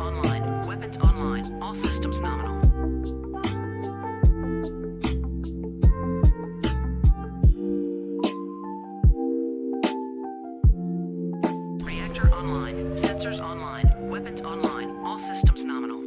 online. Weapons online. All systems nominal. Reactor online. Sensors online. Weapons online. All systems nominal.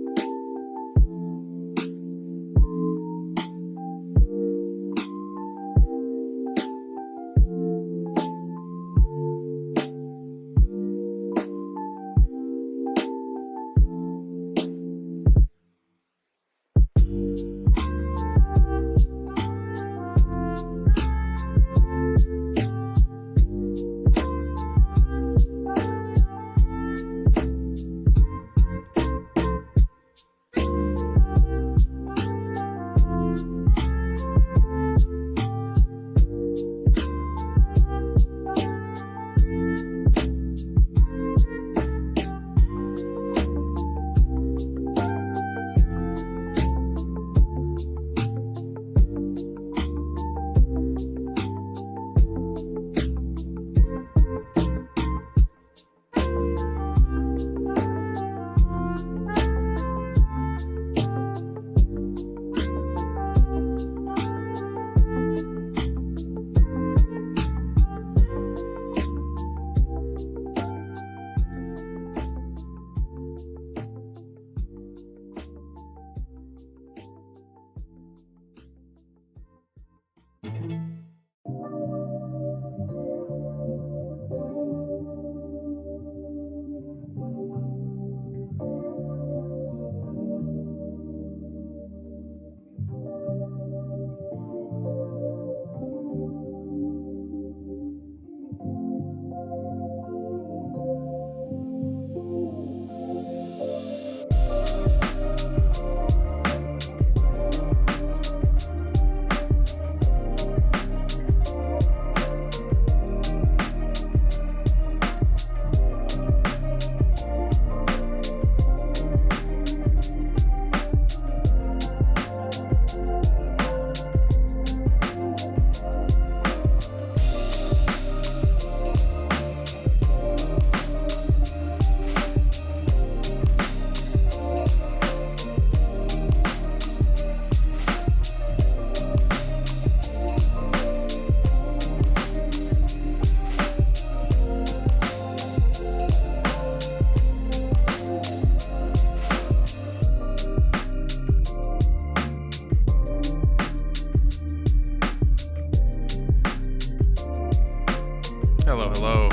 Hello, hello.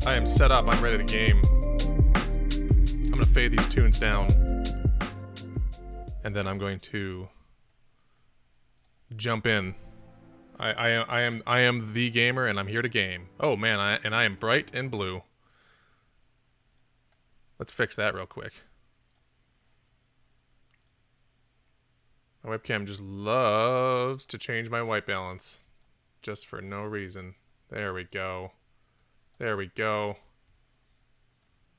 I am set up. I'm ready to game. I'm going to fade these tunes down. And then I'm going to jump in. I am the gamer, and I'm here to game. Oh man, I am bright and blue. Let's fix that real quick. My webcam just loves to change my white balance. Just for no reason. There we go. There we go.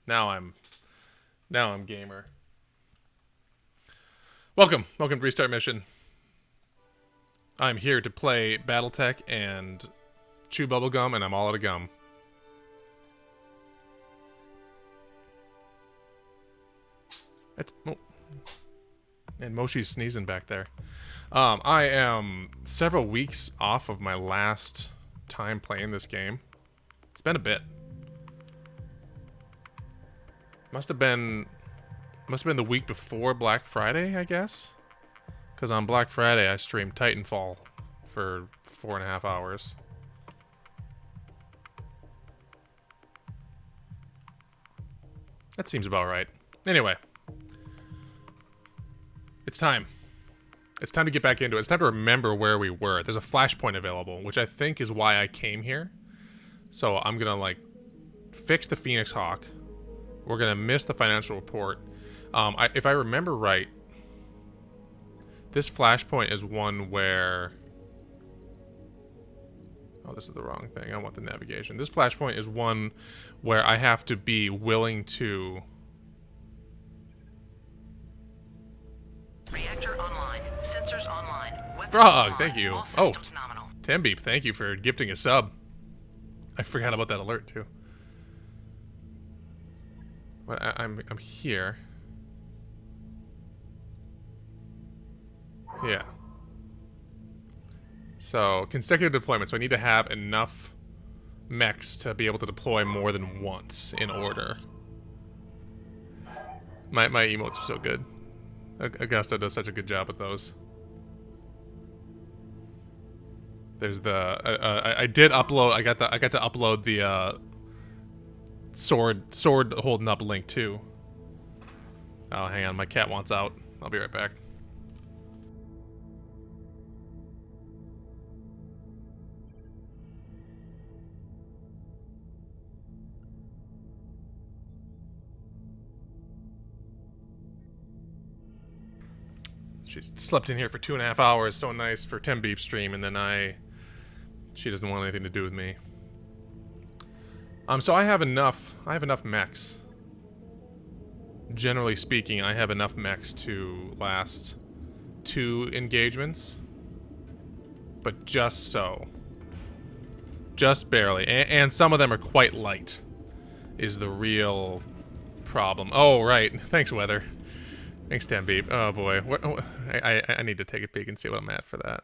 Now I'm gamer. Welcome to Restart Mission. I'm here to play BattleTech and chew bubblegum, and I'm all out of gum. And Moshi's sneezing back there. I am several weeks off of my last time playing this game. It's been a bit. Must have been the week before Black Friday, I guess. Because on Black Friday, I streamed Titanfall for 4.5 hours. That seems about right. Anyway. It's time. It's time to get back into it. It's time to remember where we were. There's a Flashpoint available, which I think is why I came here. So I'm going to, like, fix the Phoenix Hawk. We're going to miss the financial report. If I remember right, this Flashpoint is one where... Oh, this is the wrong thing. I want the navigation. This Flashpoint is one where I have to be willing to... Reactor online. Sensors online. Weapons Frog, online. thank you. All Oh, systems nominal. Tembeep, thank you for gifting a sub. I forgot about that alert, too. I'm here. Yeah. So, consecutive deployment. So I need to have enough mechs to be able to deploy more than once in order. My emotes are so good. Augusta does such a good job with those. There's the I did upload. I got to upload the sword holding up link too. Oh, hang on, my cat wants out. I'll be right back. She slept in here for 2.5 hours. So nice for 10 beep stream, and then she doesn't want anything to do with me. So I have enough mechs. Generally speaking, I have enough mechs to last 2 engagements. But just so. Just barely. And some of them are quite light. Is the real problem. Oh, right. Thanks, Weather. Thanks, 10 beep. Oh, boy. I need to take a peek and see what I'm at for that.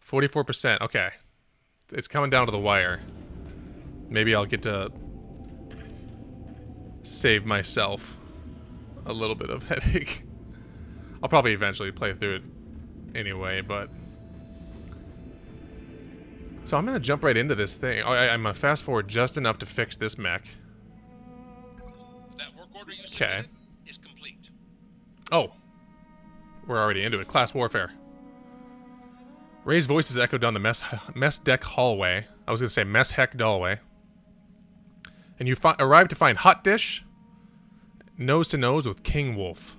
44%. Okay. It's coming down to the wire. Maybe I'll get to save myself a little bit of headache. I'll probably eventually play through it anyway, but... So I'm going to jump right into this thing. I'm going to fast forward just enough to fix this mech. That work order you Okay. is complete. Oh. We're already into it. Class warfare. Ray's voices echo down the mess deck hallway. I was going to say mess heck hallway. And you arrive to find Hot Dish nose to nose with King Wolf.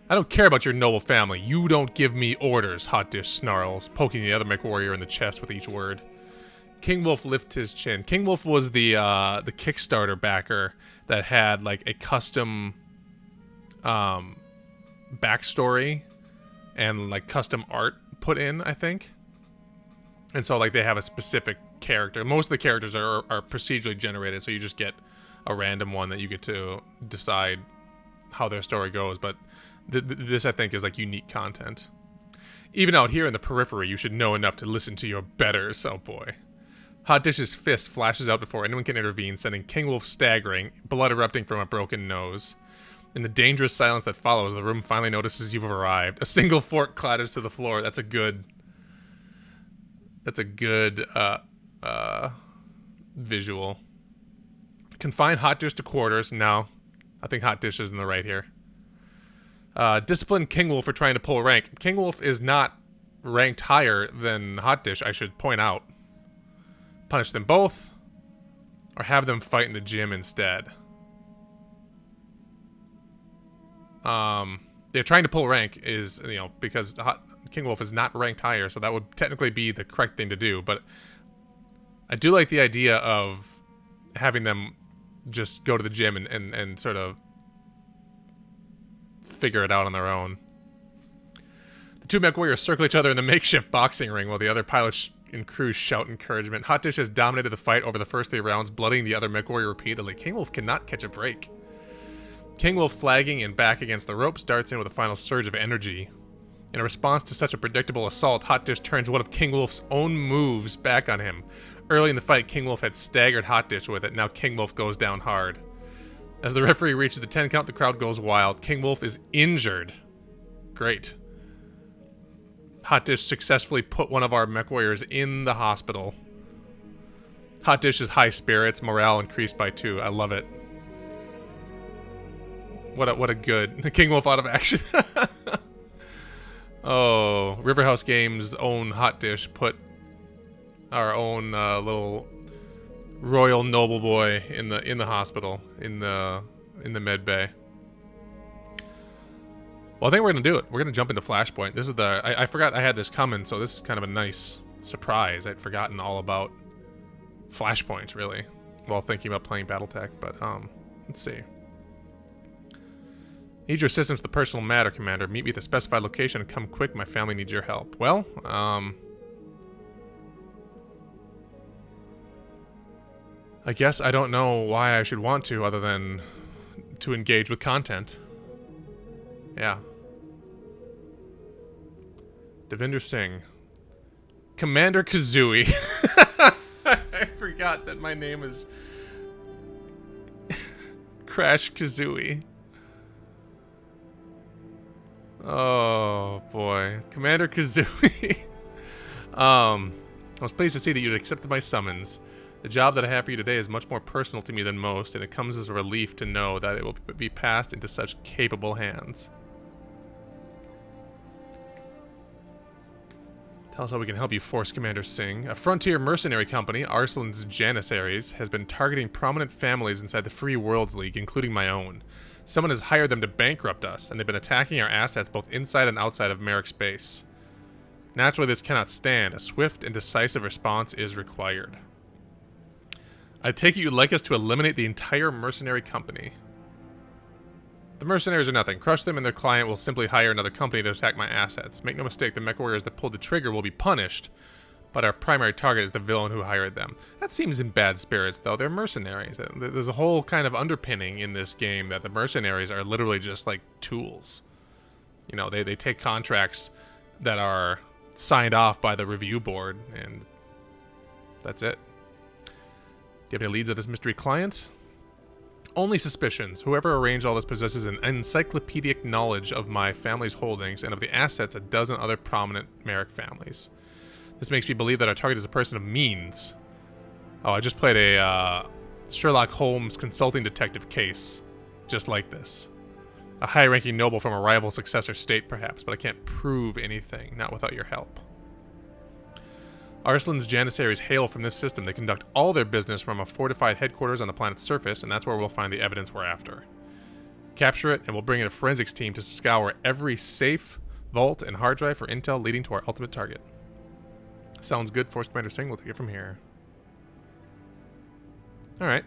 I don't care about your noble family. You don't give me orders, Hot Dish snarls, poking the other MechWarrior in the chest with each word. King Wolf lifts his chin. King Wolf was the Kickstarter backer that had like a custom backstory and like custom art put in, I think. And so like they have a specific character. Most of the characters are procedurally generated, so you just get a random one that you get to decide how their story goes. But this, I think, is like unique content. Even out here in the periphery, you should know enough to listen to your betters. Oh boy. Hot Dish's fist flashes out before anyone can intervene, sending King Wolf staggering, blood erupting from a broken nose. In the dangerous silence that follows, the room finally notices you've arrived. A single fork clatters to the floor. That's a good visual. Confine Hot Dish to quarters. No, I think Hot Dish is in the right here. Discipline King Wolf for trying to pull rank. King Wolf is not ranked higher than Hot Dish, I should point out. Punish them both, or have them fight in the gym instead. They're trying to pull rank is, you know, because King Wolf is not ranked higher, so that would technically be the correct thing to do, but I do like the idea of having them just go to the gym and sort of figure it out on their own. The two MechWarriors circle each other in the makeshift boxing ring while the other pilots and crew shout encouragement. Hot Dish has dominated the fight over the first 3 rounds, bloodying the other MechWarrior repeatedly. King Wolf cannot catch a break. King Wolf, flagging and back against the rope, starts in with a final surge of energy. In response to such a predictable assault, Hot Dish turns one of King Wolf's own moves back on him. Early in the fight, King Wolf had staggered Hot Dish with it. Now King Wolf goes down hard. As the referee reaches the 10 count, the crowd goes wild. King Wolf is injured. Great. Hot Dish successfully put one of our MechWarriors in the hospital. Hot Dish's high spirits, morale increased by 2. I love it. What a good King Wolf out of action. Oh, Riverhouse Games' own Hot Dish put our own little royal noble boy in the hospital in the med bay. Well, I think we're gonna do it. We're gonna jump into Flashpoint. This is I forgot I had this coming, so this is kind of a nice surprise. I'd forgotten all about Flashpoint really while thinking about playing BattleTech. But let's see. Need your assistance with the personal matter, Commander. Meet me at the specified location and come quick. My family needs your help. Well, I guess I don't know why I should want to other than to engage with content. Yeah. Devinder Singh. Commander Kazooie. I forgot that my name is Crash Kazooie. Oh boy. Commander Kazooie. I was pleased to see that you'd accepted my summons. The job that I have for you today is much more personal to me than most, and it comes as a relief to know that it will be passed into such capable hands. Tell us how we can help you, Force Commander Singh. A frontier mercenary company, Arslan's Janissaries, has been targeting prominent families inside the Free Worlds League, including my own. Someone has hired them to bankrupt us, and they've been attacking our assets both inside and outside of Merrick's base. Naturally, this cannot stand. A swift and decisive response is required. I take it you'd like us to eliminate the entire mercenary company. The mercenaries are nothing. Crush them and their client will simply hire another company to attack my assets. Make no mistake, the mech warriors that pulled the trigger will be punished, but our primary target is the villain who hired them. That seems in bad spirits, though. They're mercenaries. There's a whole kind of underpinning in this game that the mercenaries are literally just like tools. You know, they take contracts that are signed off by the review board, and that's it. Do you have any leads of this mystery client? Only suspicions. Whoever arranged all this possesses an encyclopedic knowledge of my family's holdings and of the assets of a dozen other prominent Merrick families. This makes me believe that our target is a person of means. Oh, I just played a Sherlock Holmes consulting detective case just like this. A high-ranking noble from a rival successor state, perhaps, but I can't prove anything, not without your help. Arslan's Janissaries hail from this system. They conduct all their business from a fortified headquarters on the planet's surface, and that's where we'll find the evidence we're after. Capture it, and we'll bring in a forensics team to scour every safe, vault, and hard drive for intel leading to our ultimate target. Sounds good, Force Commander Singh. We'll take it from here. Alright.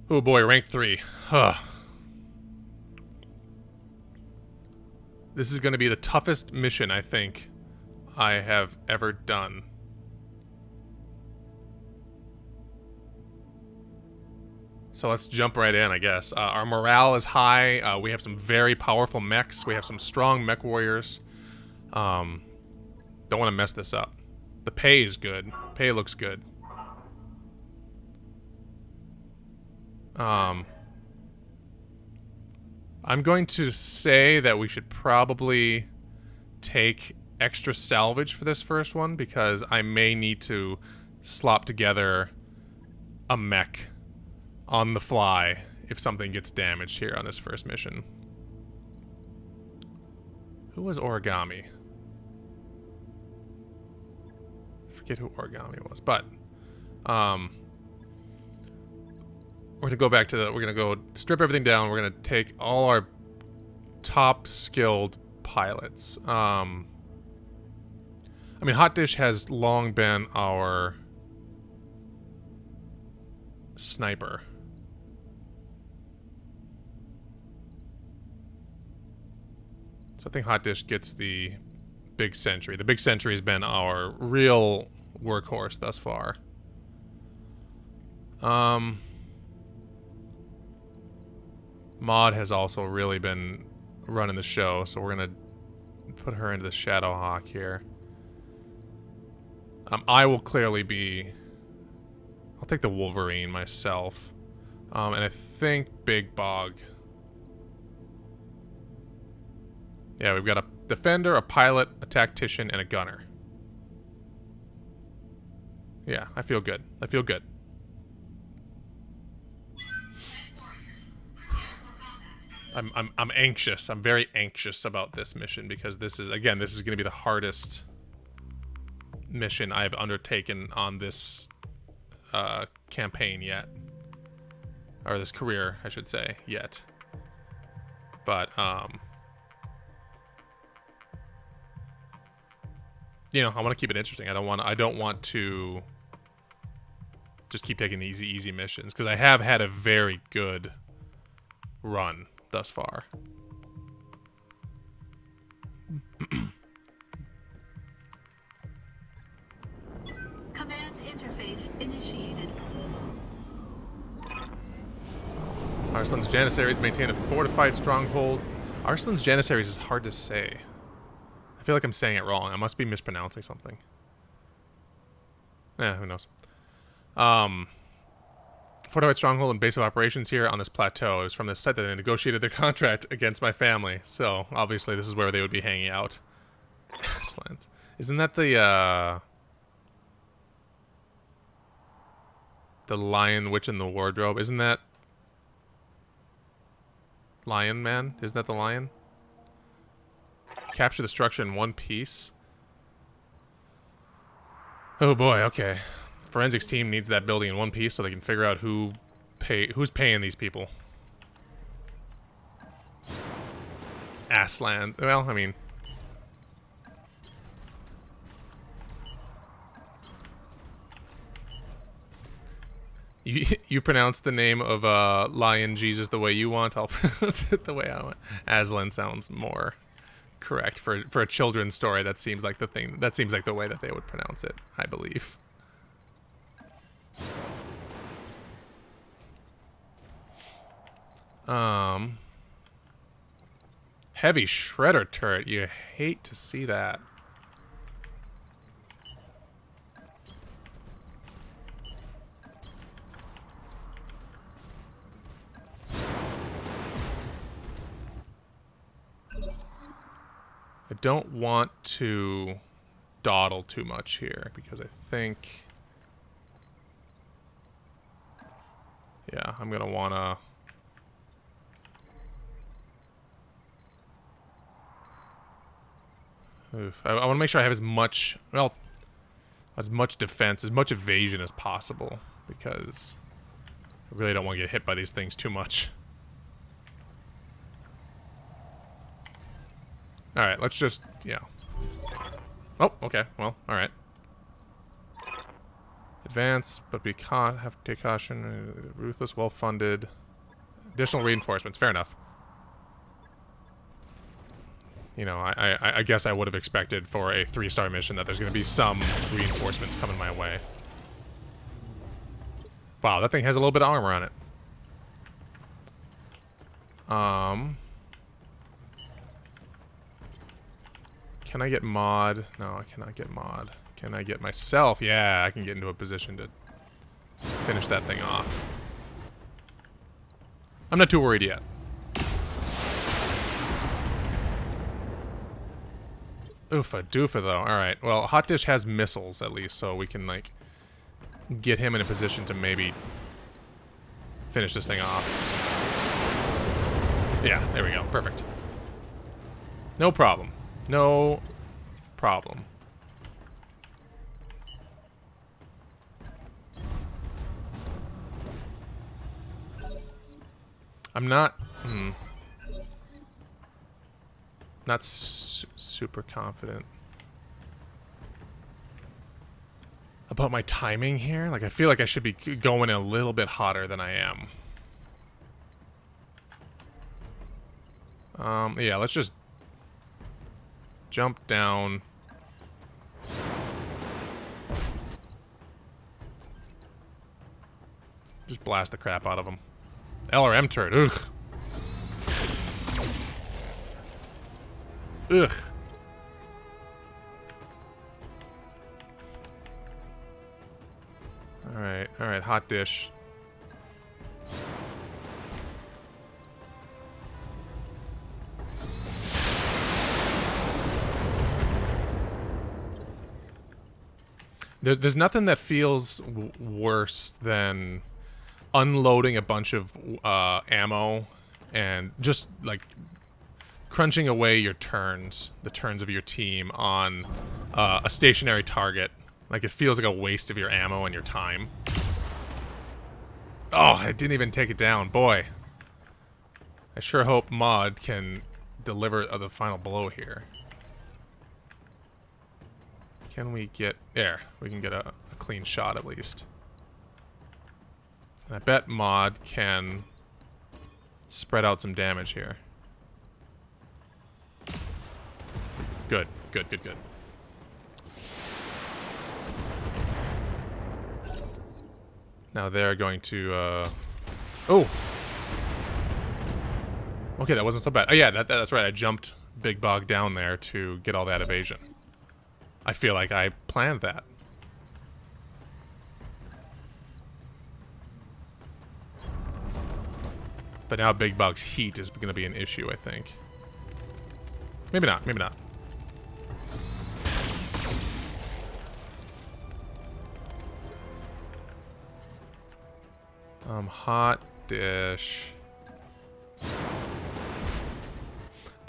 Oh boy, rank 3. Huh. This is going to be the toughest mission, I think, I have ever done. So let's jump right in, I guess. Our morale is high. We have some very powerful mechs. We have some strong mech warriors. Don't want to mess this up. The pay is good. Pay looks good. I'm going to say that we should probably take extra salvage for this first one, because I may need to slop together a mech on the fly if something gets damaged here on this first mission. Who was Origami? I forget who Origami was, but we're gonna go back to the. We're gonna go strip everything down. We're gonna take all our top skilled pilots. I mean, Hot Dish has long been our sniper. So I think Hot Dish gets the Big Sentry. The Big Sentry has been our real workhorse thus far. Maud has also really been running the show, so we're gonna put her into the Shadowhawk here. I will clearly be... I'll take the Wolverine myself. And I think Big Bog. Yeah, we've got a defender, a pilot, a tactician, and a gunner. Yeah, I feel good. I feel good. I'm anxious. I'm very anxious about this mission, because this is, again, this is going to be the hardest mission I've undertaken on this campaign yet. Or this career, I should say, yet. But, you know, I want to keep it interesting. I don't want to just keep taking the easy missions, because I have had a very good run thus far. Command interface initiated. Arslan's Janissaries maintain a fortified stronghold. Arslan's Janissaries is hard to say. I feel like I'm saying it wrong. I must be mispronouncing something. Who knows. Fortified stronghold and base of operations here on this plateau. It was from this site that they negotiated their contract against my family. So, obviously, this is where they would be hanging out. Excellent. Isn't that the Lion Witch in the Wardrobe? Isn't that Lion Man? Isn't that the lion? Capture the structure in one piece. Oh boy, okay. Forensics team needs that building in one piece so they can figure out who's paying these people. Assland. Well, I mean, you pronounce the name of Lion Jesus the way you want. I'll pronounce it the way I want. Aslan sounds more correct for a children's story. That seems like the thing. That seems like the way that they would pronounce it, I believe. Heavy shredder turret. You hate to see that. I don't want to dawdle too much here because I think, yeah, I'm gonna wanna. Oof. I want to make sure I have as much, well, as much defense, as much evasion as possible, because I really don't want to get hit by these things too much. Alright, let's just, yeah. Oh, okay, well, alright. Advance, but we can't have to take caution. Ruthless, well-funded. Additional reinforcements, fair enough. You know, I guess I would have expected for a 3-star mission that there's going to be some reinforcements coming my way. Wow, that thing has a little bit of armor on it. Can I get mod? No, I cannot get mod. Can I get myself? Yeah, I can get into a position to finish that thing off. I'm not too worried yet. Oofa doofa though. Alright, well, Hot Dish has missiles at least, so we can, like, get him in a position to maybe finish this thing off. Yeah, there we go. Perfect. No problem. No problem. I'm not... Not super confident about my timing here. Like, I feel like I should be going a little bit hotter than I am. Yeah, let's just jump down. Just blast the crap out of them. LRM turret, ugh. Ugh. Alright, Hot Dish. There's nothing that feels worse than unloading a bunch of ammo and just, like, crunching away your turns, the turns of your team on a stationary target. Like, it feels like a waste of your ammo and your time. Oh, I didn't even take it down. Boy. I sure hope Mod can deliver the final blow here. Can we get... There. We can get a clean shot at least. And I bet Mod can spread out some damage here. Good, good, good, good. Now they're going to, oh! Okay, that wasn't so bad. Oh yeah, that's right. I jumped Big Bog down there to get all that evasion. I feel like I planned that. But now Big Bog's heat is going to be an issue, I think. Maybe not, maybe not. Hot dish.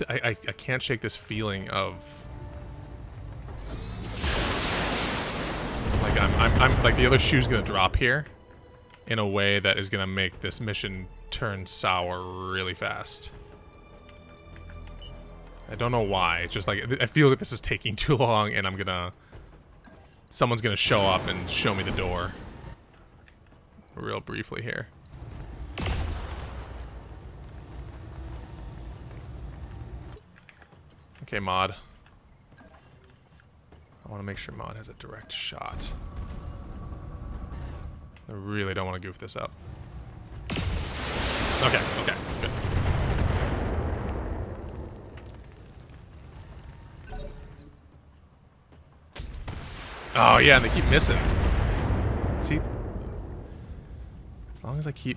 I can't shake this feeling of like I'm like the other shoe's gonna drop here in a way that is gonna make this mission turn sour really fast. I don't know why. It's just like I feel like this is taking too long, and someone's gonna show up and show me the door. Real briefly here. Okay, Mod. I want to make sure Mod has a direct shot. I really don't want to goof this up. Okay, okay, good. Oh yeah, and they keep missing. See? As long as I keep...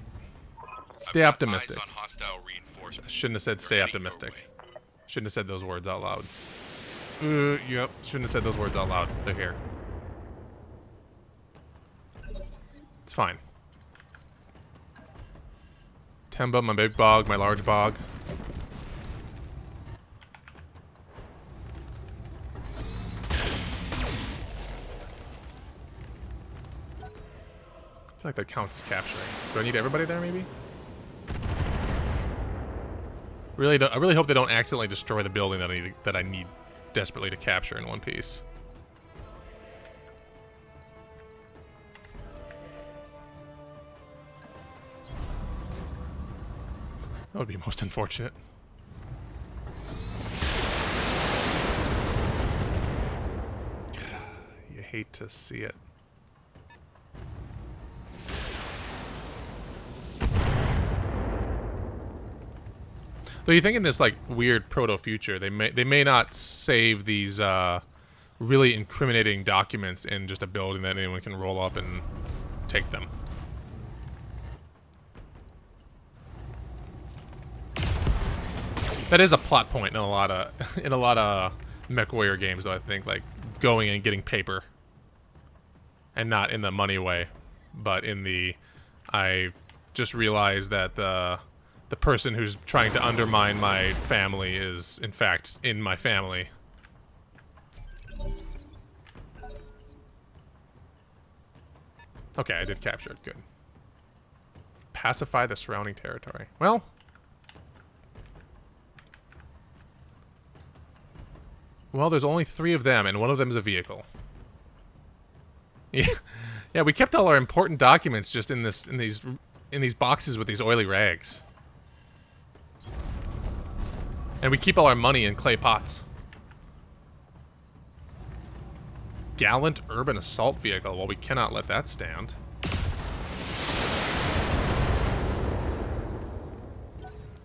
Stay optimistic. I shouldn't have said stay optimistic. Shouldn't have said those words out loud. Yep, shouldn't have said those words out loud. They're here. It's fine. Temba, my big bog, my large bog. I feel like that counts as capturing. Do I need everybody there, maybe? I really hope they don't accidentally destroy the building that I need desperately to capture in one piece. That would be most unfortunate. You hate to see it. Though you think in this like weird proto-future, they may not save these really incriminating documents in just a building that anyone can roll up and take them. That is a plot point in a lot of MechWarrior games, though. I think like going and getting paper, and not in the money way, but in the I just realized that the person who's trying to undermine my family is, in fact, in my family. Okay, I did capture it. Good. Pacify the surrounding territory. Well... Well, there's only 3 of them, and one of them is a vehicle. Yeah, we kept all our important documents just in these boxes with these oily rags. And we keep all our money in clay pots. Gallant urban assault vehicle. Well, we cannot let that stand.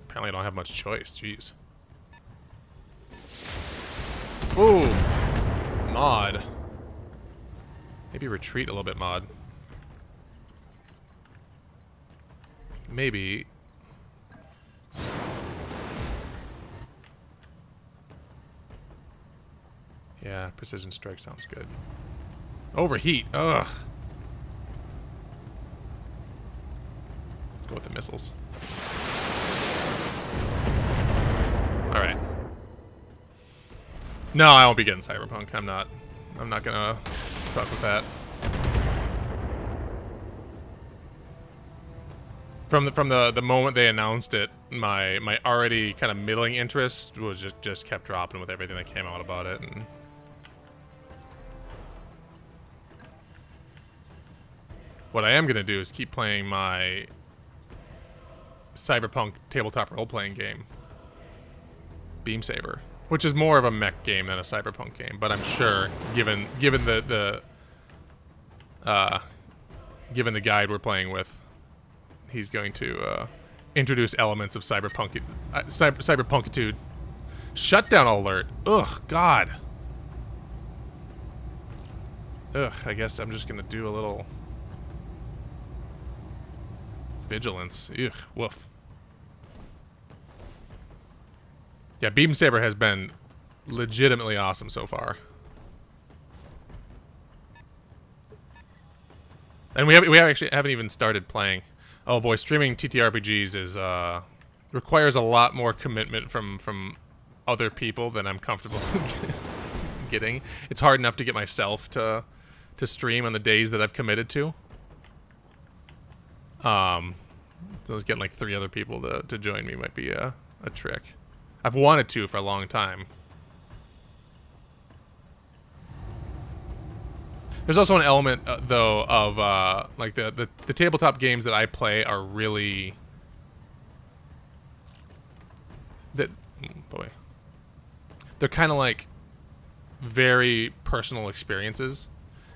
Apparently I don't have much choice. Jeez. Ooh. Mod. Maybe retreat a little bit, Mod. Maybe... Yeah, precision strike sounds good. Overheat. Ugh. Let's go with the missiles. Alright. No, I won't be getting Cyberpunk. I'm not gonna fuck with that. From the moment they announced it, my already kind of middling interest was just kept dropping with everything that came out about it. And what I am gonna do is keep playing my Cyberpunk tabletop role-playing game, Beam Saber, which is more of a mech game than a Cyberpunk game. But I'm sure, given the guide we're playing with, he's going to introduce elements of cyberpunkitude. Shutdown alert. Ugh, God. Ugh, I guess I'm just gonna do a little vigilance. Ugh, woof. Yeah, Beam Saber has been legitimately awesome so far. And we actually haven't even started playing. Oh boy, streaming TTRPGs is requires a lot more commitment from other people than I'm comfortable getting. It's hard enough to get myself to stream on the days that I've committed to. So getting like 3 other people to join me might be a trick. I've wanted to for a long time. There's also an element, though, of like the tabletop games that I play are really boy, they're kind of like very personal experiences,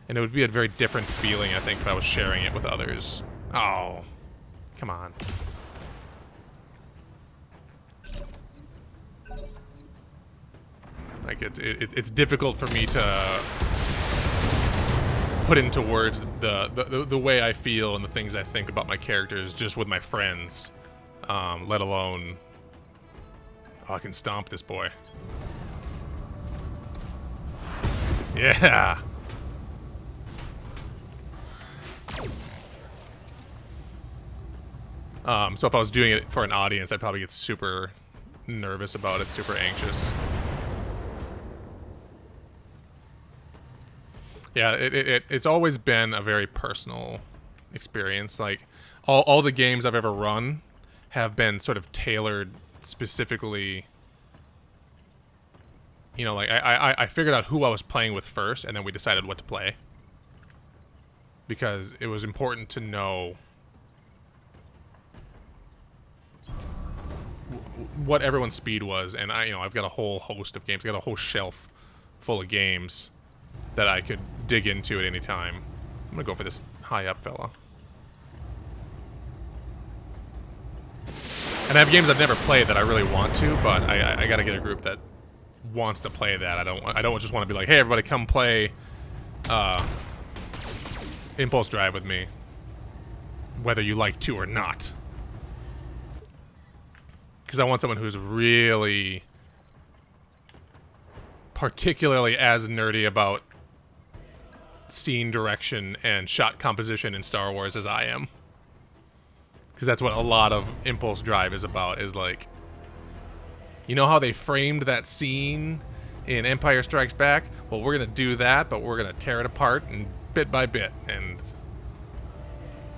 and it would be a very different feeling, I think, if I was sharing it with others. Oh, come on. Like it's difficult for me to put into words the way I feel and the things I think about my characters just with my friends, let alone... Oh, I can stomp this boy. Yeah! So if I was doing it for an audience, I'd probably get super nervous about it, super anxious. Yeah, it's always been a very personal experience. Like, all the games I've ever run have been sort of tailored specifically. You know, like, I figured out who I was playing with first, and then we decided what to play. Because it was important to know what everyone's speed was, and I've got a whole host of games. I got a whole shelf full of games that I could dig into at any time. I'm gonna go for this high up fella. And I have games I've never played that I really want to, but I gotta get a group that wants to play that. I don't just want to be like, hey, everybody, come play Impulse Drive with me, whether you like to or not. Because I want someone who's really particularly as nerdy about scene direction and shot composition in Star Wars as I am. Because that's what a lot of Impulse Drive is about, is like, you know how they framed that scene in Empire Strikes Back? Well, we're going to do that, but we're going to tear it apart and bit by bit. And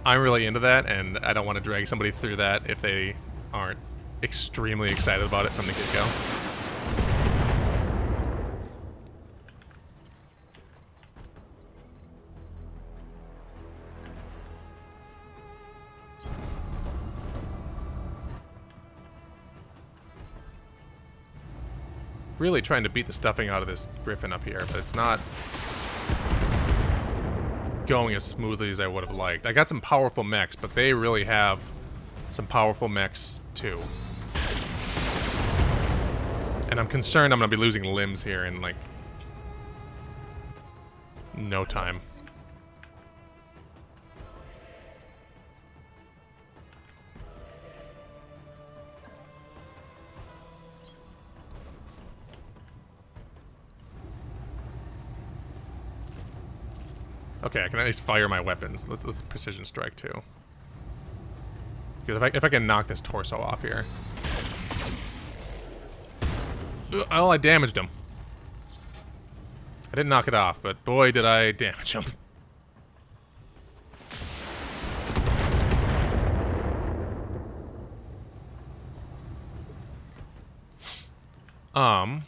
I'm really into that, and I don't want to drag somebody through that if they aren't extremely excited about it from the get-go. Really trying to beat the stuffing out of this Griffin up here, but it's not going as smoothly as I would have liked. I got some powerful mechs, but they really have some powerful mechs too. And I'm concerned I'm going to be losing limbs here in, like, no time. Okay, I can at least fire my weapons. Let's precision strike too. Because if I can knock this torso off here. Oh, I damaged him. I didn't knock it off, but boy did I damage him. I'm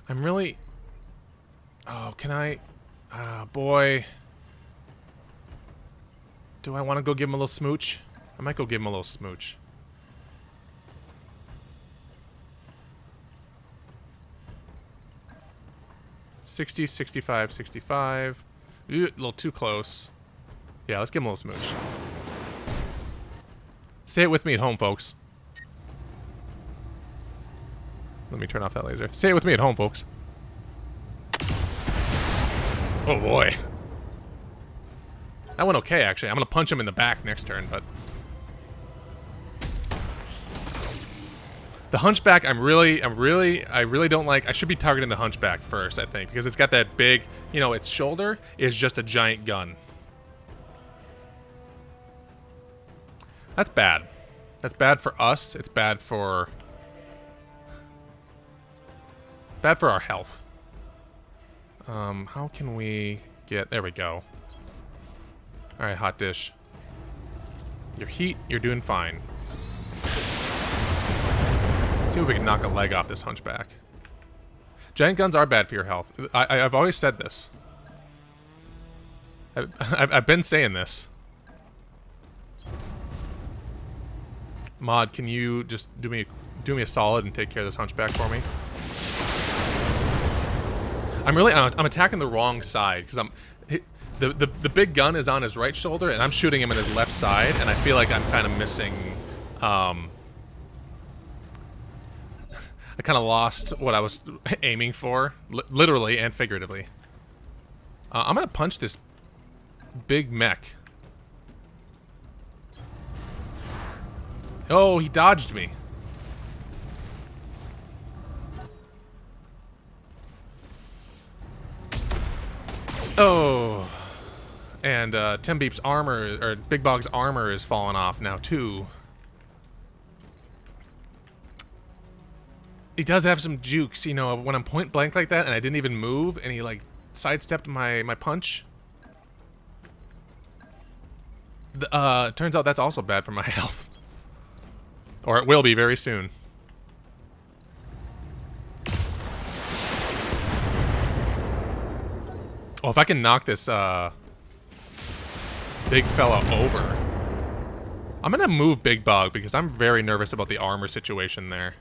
really... Oh, can I... boy. Do I want to go give him a little smooch? I might go give him a little smooch. $60, $65, $65. Ooh, a little too close. Yeah, let's give him a little smooch. Say it with me at home, folks. Let me turn off that laser. Say it with me at home, folks. Oh boy. That went okay, actually. I'm gonna punch him in the back next turn, but... The Hunchback, I really don't like. I should be targeting the Hunchback first, I think, because it's got that big, you know, its shoulder is just a giant gun. That's bad. That's bad for us. It's bad for... Bad for our health. How can we get... There we go. Alright, hot dish. Your heat, you're doing fine. Let's see if we can knock a leg off this Hunchback. Giant guns are bad for your health. I've always said this. I've been saying this. Mod, can you just do me a solid and take care of this Hunchback for me? I'm attacking the wrong side because the big gun is on his right shoulder and I'm shooting him in his left side, and I feel like I'm kind of missing. I kind of lost what I was aiming for, literally and figuratively. I'm gonna punch this big mech. Oh, he dodged me. Oh. And Tim Beep's armor, or Big Bog's armor is falling off now too. He does have some jukes, you know, when I'm point blank like that and I didn't even move and he like sidestepped my punch. Turns out that's also bad for my health. Or it will be very soon. Oh, if I can knock this big fella over. I'm gonna move Big Bog because I'm very nervous about the armor situation there.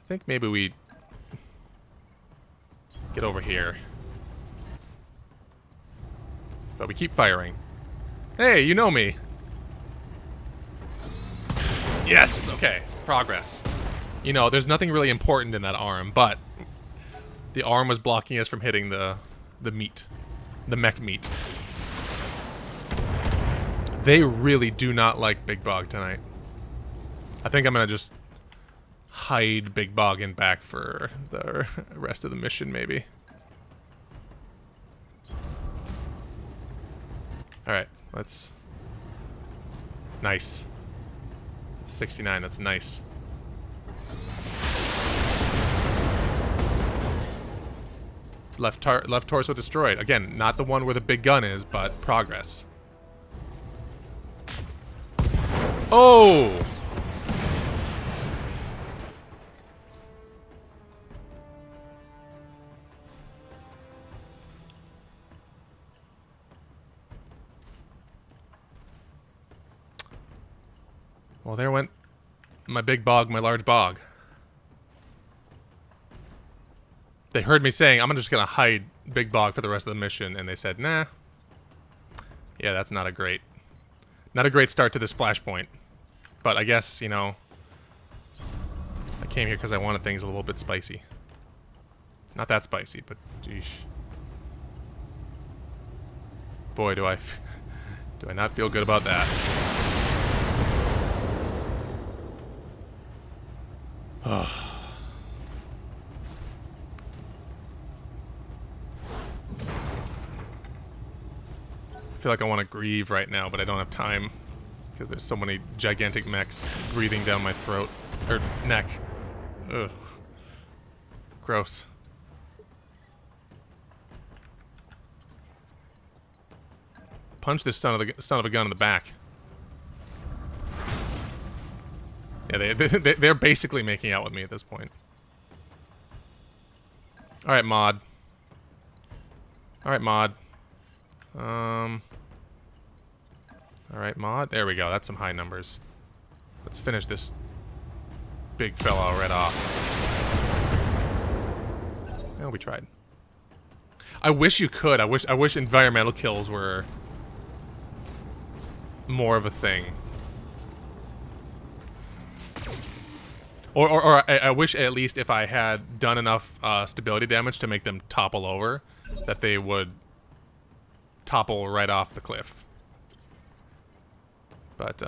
I think maybe we get over here. But we keep firing. Hey, you know me. Yes! Okay, progress. You know, there's nothing really important in that arm, but the arm was blocking us from hitting the meat. The mech meat. They really do not like Big Bog tonight. I think I'm gonna just hide Big Bog in back for the rest of the mission, maybe. Alright, let's... Nice. It's 69, that's nice. Left torso destroyed. Again, not the one where the big gun is, but progress. Oh! Well, there went my big bog, my large bog. They heard me saying, I'm just gonna hide Big Bog for the rest of the mission, and they said, nah. Yeah, that's not a great start to this Flashpoint. But I guess, you know, I came here because I wanted things a little bit spicy. Not that spicy, but geesh. Boy, do I not feel good about that. Oh. I feel like I want to grieve right now, but I don't have time because there's so many gigantic mechs breathing down my throat or neck. Ugh. Gross. Punch this son of a gun in the back. Yeah, they're basically making out with me at this point. All right, Mod. All right, Mod. Alright, Mod. There we go. That's some high numbers. Let's finish this big fellow right off. Well, we tried. I wish you could. I wish environmental kills were more of a thing. Or I wish at least if I had done enough stability damage to make them topple over, that they would topple right off the cliff. But,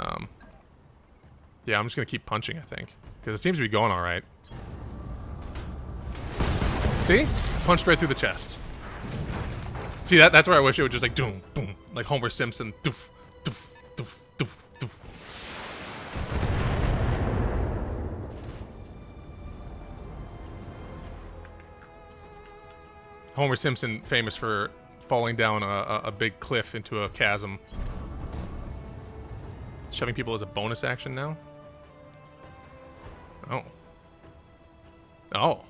yeah, I'm just gonna keep punching, I think. Because it seems to be going alright. See? Punched right through the chest. See, that's where I wish it would just like, doom, boom. Like Homer Simpson, doof, doof, doof, doof, doof. Homer Simpson, famous for falling down a big cliff into a chasm. Shoving people as a bonus action now? Oh. Oh.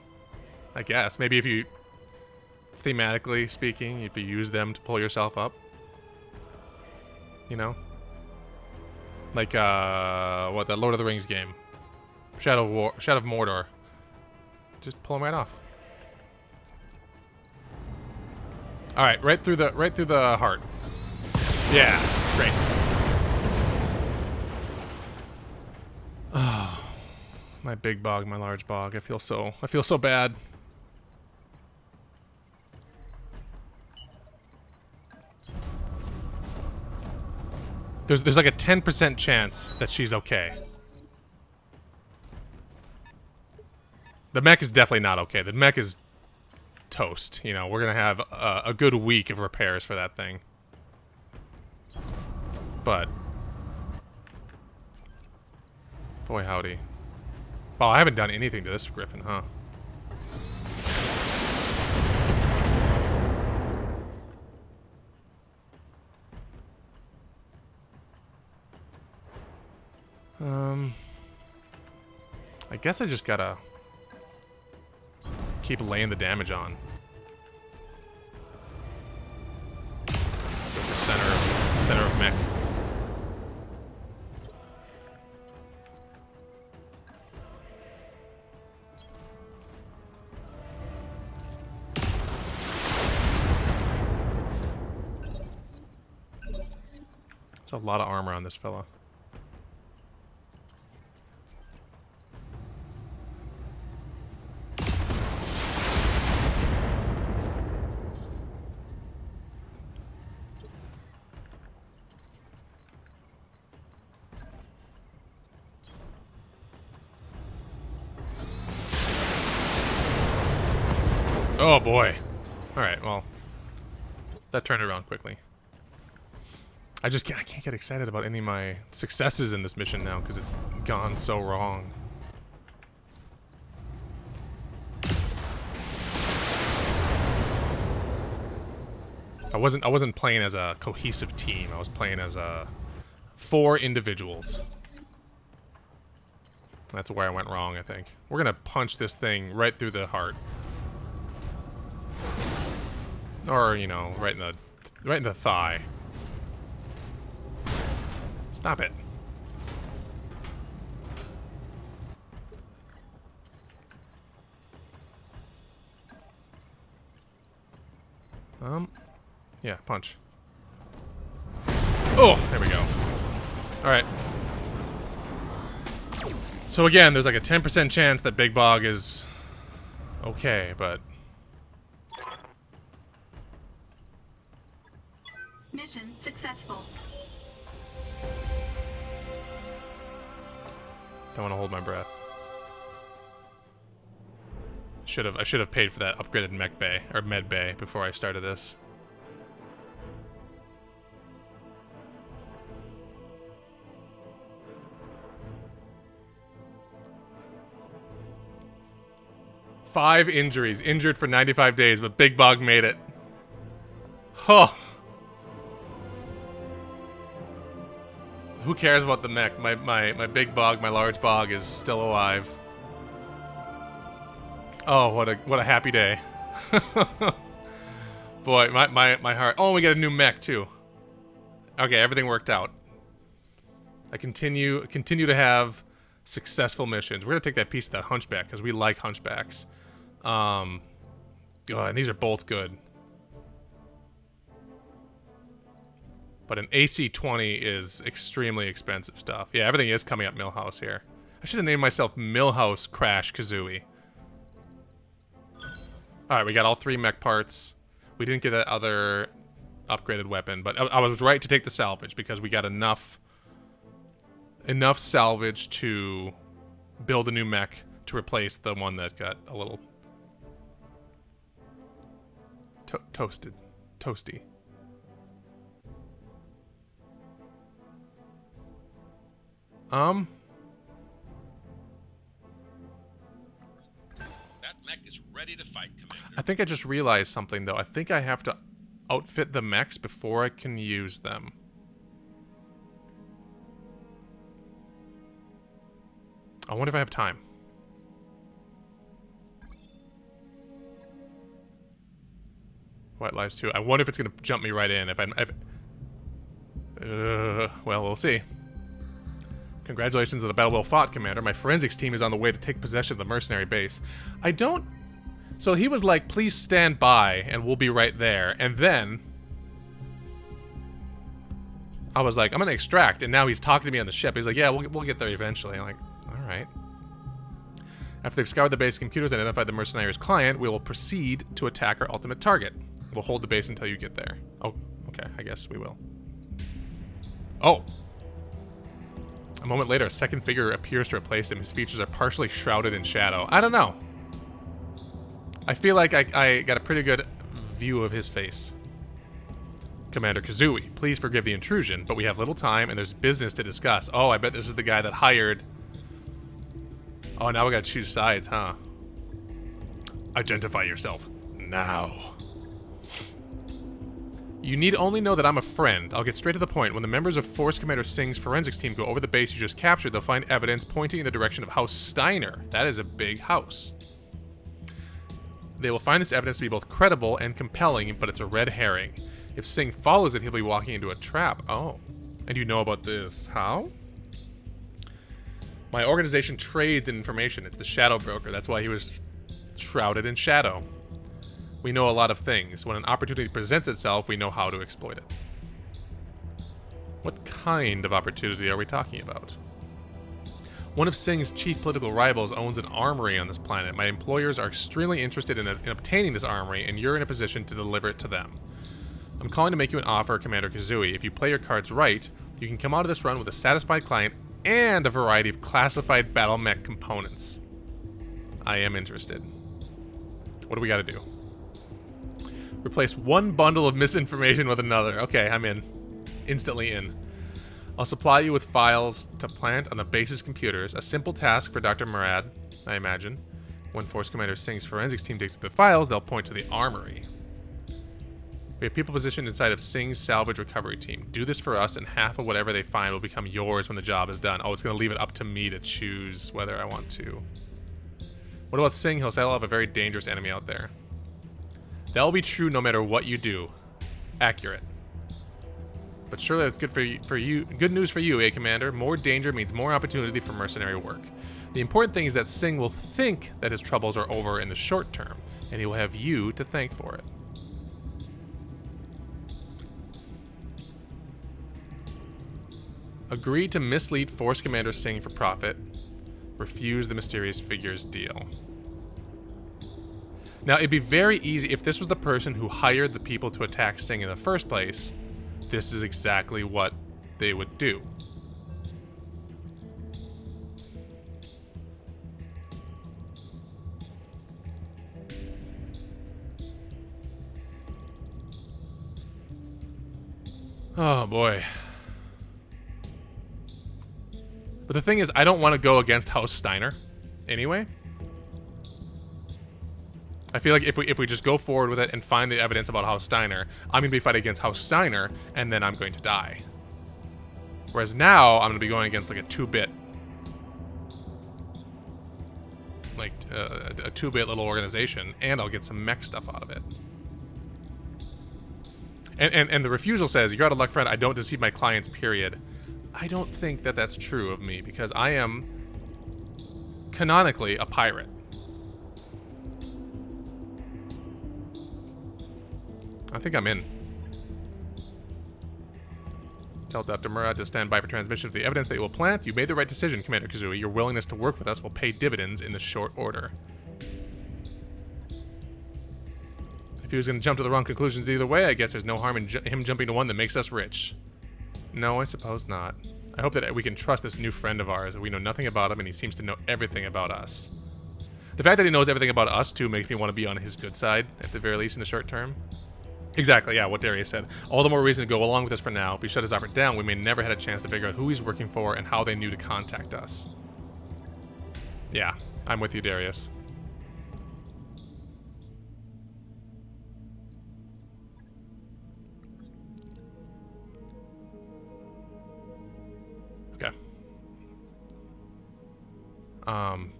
I guess. Maybe if you, thematically speaking, if you use them to pull yourself up. You know? Like, what, that Lord of the Rings game. Shadow of Mordor. Just pull them right off. Alright, right through the heart. Yeah, great. Oh, my big bog, my large bog. I feel so bad. There's like a 10% chance that she's okay. The mech is definitely not okay. The mech is toast. You know, we're gonna have a good week of repairs for that thing. But boy howdy. Oh, I haven't done anything to this griffin, huh? I guess I just gotta keep laying the damage on. The center of mech. There's a lot of armor on this fella. Oh boy. Alright, well. That turned around quickly. I can't get excited about any of my successes in this mission now because it's gone so wrong. I wasn't playing as a cohesive team. I was playing as 4 individuals. That's where I went wrong, I think. We're gonna punch this thing right through the heart. Or, you know, right in the thigh. Stop it. Yeah, punch. Oh, there we go. Alright. So again, there's like a 10% chance that Big Bog is okay, but mission successful. don't want to hold my breath. I should have paid for that upgraded mech bay or med bay before I started this. Five injuries. Injured for 95 days, but Big Bog made it. Huh. Who cares about the mech? My big bog, my large bog is still alive. Oh, what a happy day. Boy, my heart. Oh, we got a new mech too. Okay, everything worked out. I continue to have successful missions. We're gonna take that piece of that hunchback because we like hunchbacks. Oh, and these are both good. But an AC-20 is extremely expensive stuff. Yeah, everything is coming up Millhouse here. I should have named myself Millhouse Crash Kazooie. Alright, we got all 3 mech parts. We didn't get that other upgraded weapon, but I was right to take the salvage because we got enough salvage to build a new mech to replace the one that got a little toasty. That mech is ready to fight, Commander. I think I just realized something, though. I think I have to outfit the mechs before I can use them. I wonder if I have time. White Lies 2. I wonder if it's going to jump me right in. Well, we'll see. Congratulations on the battle well fought, Commander. My forensics team is on the way to take possession of the mercenary base. I don't... So he was like, please stand by, and we'll be right there. And then... I was like, I'm going to extract, and now he's talking to me on the ship. He's like, yeah, we'll get there eventually. I'm like, alright. After they've scoured the base computers and identified the mercenary's client, we will proceed to attack our ultimate target. We'll hold the base until you get there. Oh, okay, I guess we will. Oh! A moment later, a second figure appears to replace him. His features are partially shrouded in shadow. I don't know. I feel like I got a pretty good view of his face. Commander Kazooie, please forgive the intrusion, but we have little time and there's business to discuss. Oh, I bet this is the guy that hired... Oh, now we gotta choose sides, huh? Identify yourself. Now. You need only know that I'm a friend. I'll get straight to the point. When the members of Force Commander Singh's forensics team go over the base you just captured, they'll find evidence pointing in the direction of House Steiner. That is a big house. They will find this evidence to be both credible and compelling, but it's a red herring. If Singh follows it, he'll be walking into a trap. Oh. And you know about this. How? My organization trades in information. It's the Shadow Broker. That's why he was shrouded in shadow. We know a lot of things. When an opportunity presents itself, we know how to exploit it. What kind of opportunity are we talking about? One of Singh's chief political rivals owns an armory on this planet. My employers are extremely interested in obtaining this armory, and you're in a position to deliver it to them. I'm calling to make you an offer, Commander Kazooie. If you play your cards right, you can come out of this run with a satisfied client and a variety of classified battle mech components. I am interested. What do we gotta do? Replace one bundle of misinformation with another. Okay, I'm in. Instantly in. I'll supply you with files to plant on the base's computers. A simple task for Dr. Murad, I imagine. When Force Commander Singh's forensics team digs through the files, they'll point to the armory. We have people positioned inside of Singh's salvage recovery team. Do this for us, and half of whatever they find will become yours when the job is done. Oh, it's going to leave it up to me to choose whether I want to. What about Singh? He'll say I'll have a very dangerous enemy out there. That'll be true no matter what you do. Accurate. But surely that's good for you. Good news for you, Commander. More danger means more opportunity for mercenary work. The important thing is that Singh will think that his troubles are over in the short term, and he will have you to thank for it. Agree to mislead Force Commander Singh for profit. Refuse the mysterious figure's deal. Now, it'd be very easy if this was the person who hired the people to attack Singh in the first place. This is exactly what they would do. Oh boy. But the thing is, I don't want to go against House Steiner anyway. I feel like if we just go forward with it and find the evidence about House Steiner, I'm going to be fighting against House Steiner, and then I'm going to die. Whereas now, I'm going to be going against like a 2-bit... Like, a 2-bit little organization, and I'll get some mech stuff out of it. And the refusal says, you're out of luck, friend. I don't deceive my clients, period. I don't think that that's true of me, because I am canonically a pirate. I think I'm in. Tell Dr. Murat to stand by for transmission of the evidence that you will plant. You made the right decision, Commander Kazooie. Your willingness to work with us will pay dividends in the short order. If he was going to jump to the wrong conclusions either way, I guess there's no harm in him jumping to one that makes us rich. No, I suppose not. I hope that we can trust this new friend of ours. We know nothing about him, and he seems to know everything about us. The fact that he knows everything about us, too, makes me want to be on his good side, at the very least in the short term. Exactly, yeah, what Darius said. All the more reason to go along with us for now. If we shut his offer down, we may never had a chance to figure out who he's working for and how they knew to contact us. Yeah, I'm with you, Darius. Okay.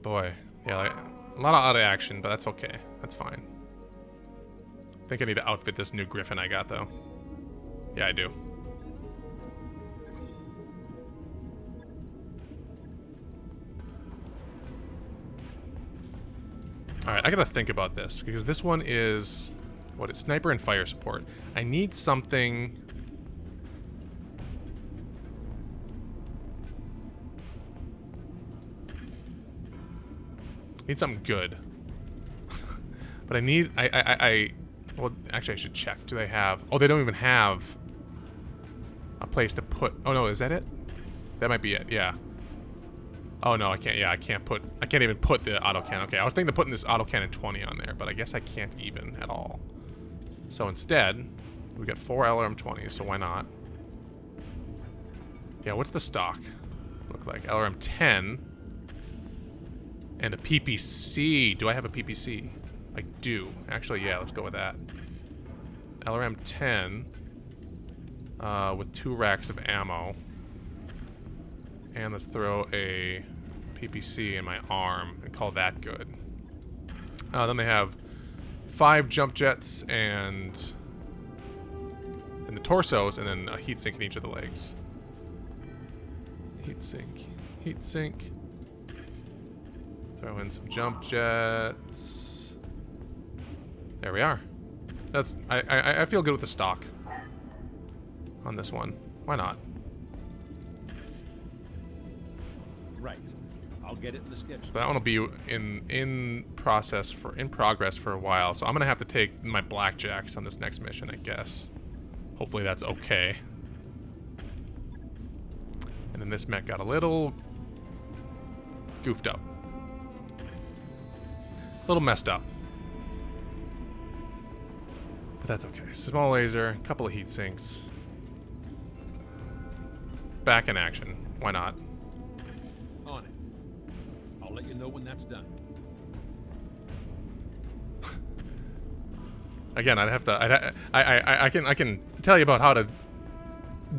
Boy. Yeah, like, a lot of auto action, but that's okay. That's fine. I think I need to outfit this new Griffin I got, though. Yeah, I do. Alright, I gotta think about this, because this one is... What, it's sniper and fire support. I need something... Need something good. But I need... Well, actually, I should check. Do they have... Oh, they don't even have a place to put... Oh, no, is that it? That might be it, yeah. Oh, no, I can't... Yeah, I can't even put the autocannon. Okay, I was thinking of putting this autocannon 20 on there, but I guess I can't even at all. So instead, we got 4 LRM 20s, so why not? Yeah, what's the stock look like? LRM 10 and a PPC. Do I have a PPC? I do. Actually, yeah, let's go with that. LRM 10 with 2 racks of ammo. And let's throw a PPC in my arm and call that good. Then they have 5 jump jets and in the torsos, and then a heat sink in each of the legs. Heat sink. Heat sink. Throw in some jump jets. There we are. That's I feel good with the stock on this one. Why not? Right. I'll get it in the schedule. So that one will be in progress for a while. So I'm gonna have to take my blackjacks on this next mission, I guess. Hopefully that's okay. And then this mech got a little goofed up. A little messed up. But that's okay. Small laser, a couple of heat sinks. Back in action. Why not? On it. I'll let you know when that's done. Again, I'd have to. I can tell you about how to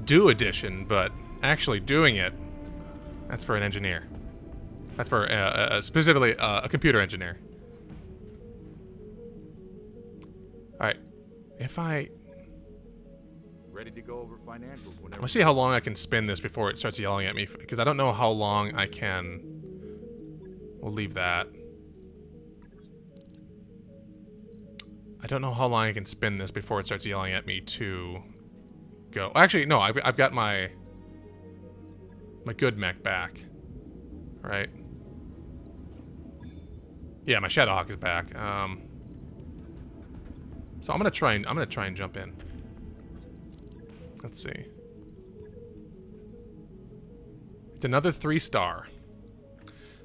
do addition, but actually doing it, that's for an engineer. That's for specifically a computer engineer. All right, if I. Ready to go over financials whenever. Let's see how long I can spin this before it starts yelling at me, because I don't know how long I can. We'll leave that. I don't know how long I can spin this before it starts yelling at me to go. Actually, no, I've got my good mech back, right? Yeah, my Shadowhawk is back. So I'm gonna try and jump in. Let's see. It's another 3-star.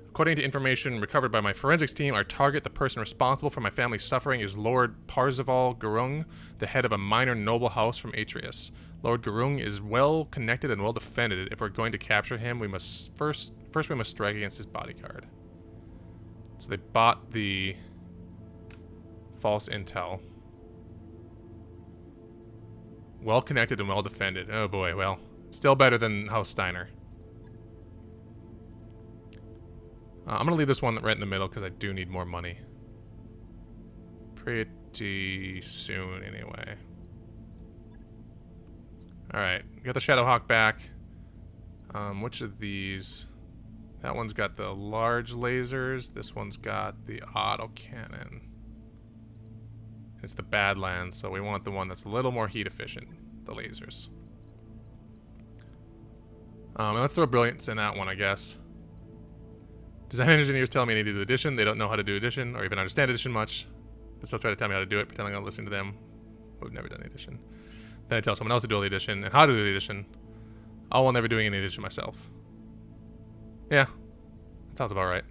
According to information recovered by my forensics team, our target, the person responsible for my family's suffering, is Lord Parzival Gurung, the head of a minor noble house from Atreus. Lord Gurung is well connected and well defended. If we're going to capture him, we must first we must strike against his bodyguard. So they bought the false intel. Well connected and well defended. Oh boy, well, still better than House Steiner. I'm gonna leave this one right in the middle because I do need more money. Pretty soon, anyway. Alright, got the Shadowhawk back. Which of these? That one's got the large lasers. This one's got the autocannon. It's the Badlands, so we want the one that's a little more heat efficient. The lasers. And let's throw brilliance in that one, I guess. Design engineers tell me I need to do addition. They don't know how to do addition or even understand addition much, but still try to tell me how to do it, pretending I'm listening to them. We've never done the addition. Then I tell someone else to do all the addition and how to do the addition, all while never doing any addition myself. Yeah, that sounds about right.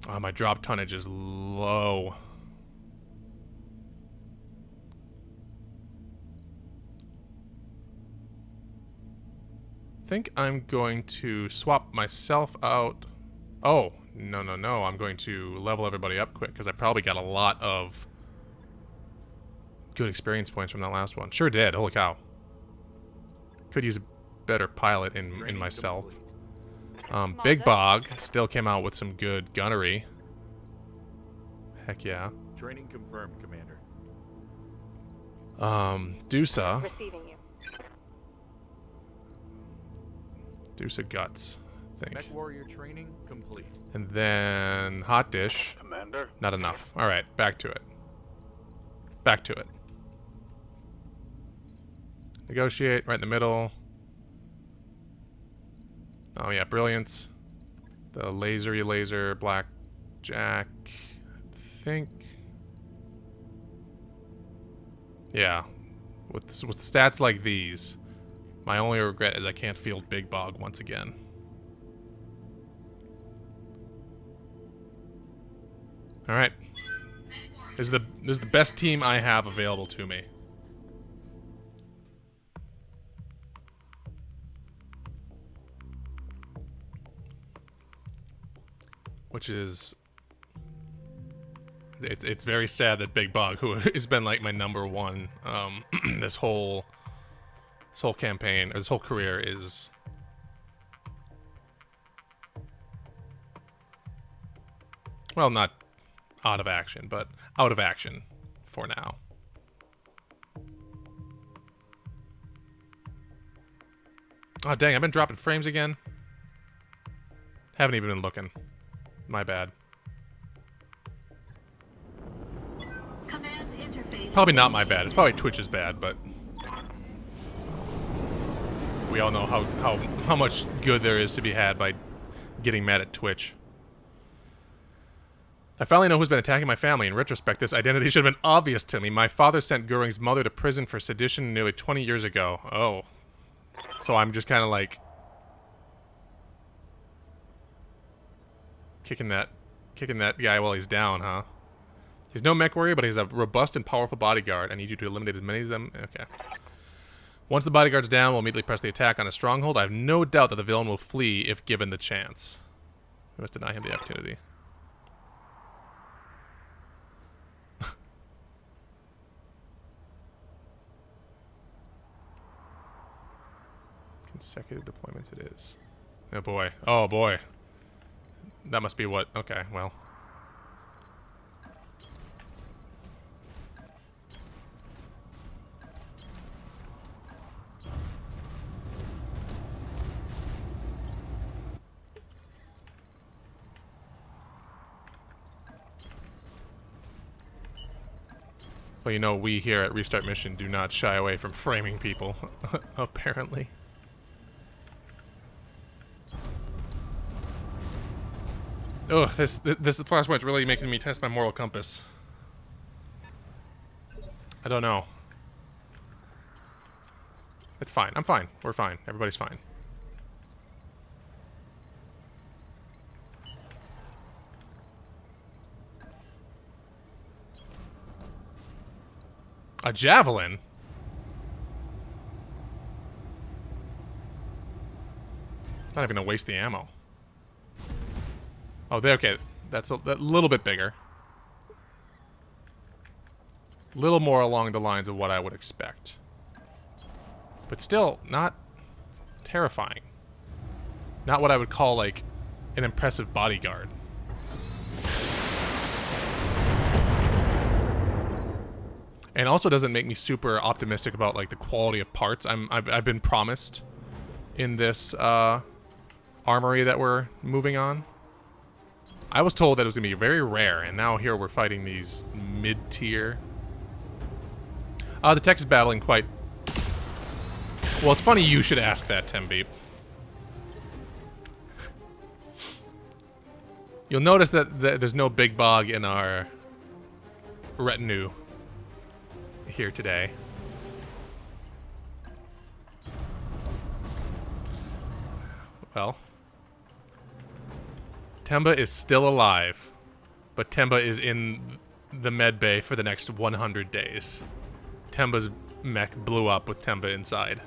Oh, my drop tonnage is low. I think I'm going to swap myself out. Oh, no. I'm going to level everybody up quick because I probably got a lot of good experience points from that last one. Sure did. Holy cow. Could use a better pilot in myself. Big Bog still came out with some good gunnery. Heck yeah. Training confirmed, Commander. Dusa. Receiving you. Dusa Guts, I think. Mech Warrior training complete. And then Hot Dish. Commander. Not enough. Alright, back to it. Back to it. Negotiate, right in the middle. Oh yeah, Brilliance. The lasery laser, Blackjack. I think. Yeah. With stats like these, my only regret is I can't field Big Bog once again. Alright. This is the best team I have available to me. Which is... It's very sad that Big Bog, who has been like my number one this whole campaign, or this whole career, is... Well, not out of action, but out of action for now. Oh, dang, I've been dropping frames again. Haven't even been looking. My bad. Command interface. Probably not my bad. It's probably Twitch's bad, but... We all know how much good there is to be had by getting mad at Twitch. I finally know who's been attacking my family. In retrospect, this identity should have been obvious to me. My father sent Goering's mother to prison for sedition nearly 20 years ago. Oh. So I'm just kind of like... Kicking that guy while he's down, huh? He's no mech warrior, but he's a robust and powerful bodyguard. I need you to eliminate as many of them. Okay. Once the bodyguard's down, we'll immediately press the attack on a stronghold. I have no doubt that the villain will flee if given the chance. We must deny him the opportunity. Consecutive deployments it is. Oh boy. Oh boy. That must be what... Okay, well. Well, you know, we here at Restart Mission do not shy away from framing people, apparently. Ugh, this Flashpoint's really making me test my moral compass. I don't know. It's fine. I'm fine. We're fine. Everybody's fine. A javelin? Not even gonna waste the ammo. Oh, okay. That's a little bit bigger. A little more along the lines of what I would expect. But still, not terrifying. Not what I would call, like, an impressive bodyguard. And also doesn't make me super optimistic about, like, the quality of parts I've been promised in this armory that we're moving on. I was told that it was going to be very rare, and now here we're fighting these mid-tier. The tech is battling quite Well, it's funny you should ask that, Tembeep. You'll notice that there's no big bog in our retinue here today. Well, Temba is still alive, but Temba is in the med bay for the next 100 days. Temba's mech blew up with Temba inside.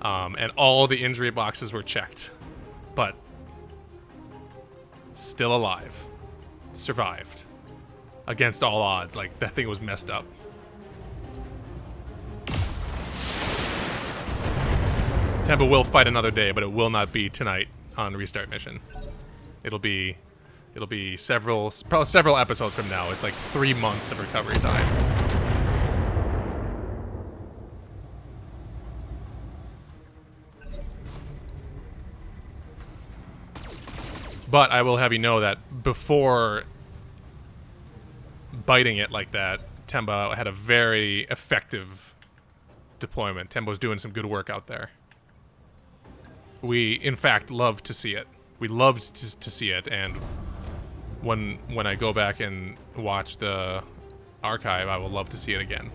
And all the injury boxes were checked, but still alive. Survived. Against all odds, like that thing was messed up. Temba will fight another day, but it will not be tonight on Restart Mission. It'll be probably several episodes from now. It's like 3 months of recovery time. But I will have you know that before biting it like that, Temba had a very effective deployment. Temba was doing some good work out there. We, in fact, loved to see it. We loved to see it, and when I go back and watch the archive, I will love to see it again.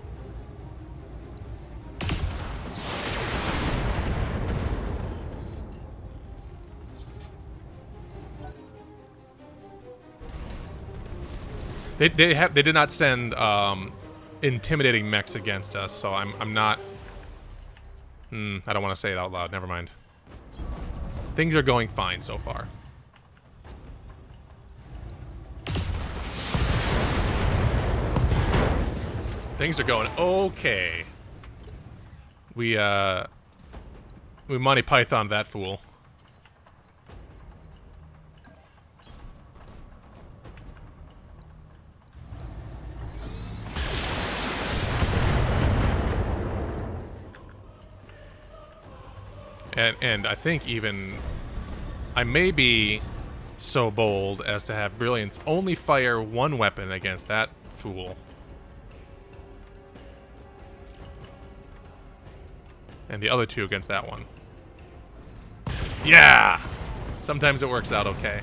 They did not send intimidating mechs against us, so I'm not. I don't want to say it out loud. Never mind. Things are going fine so far. Things are going okay. We Monty Python that fool. And I think even I may be so bold as to have Brilliance only fire one weapon against that fool. And the other two against that one. Yeah! Sometimes it works out okay.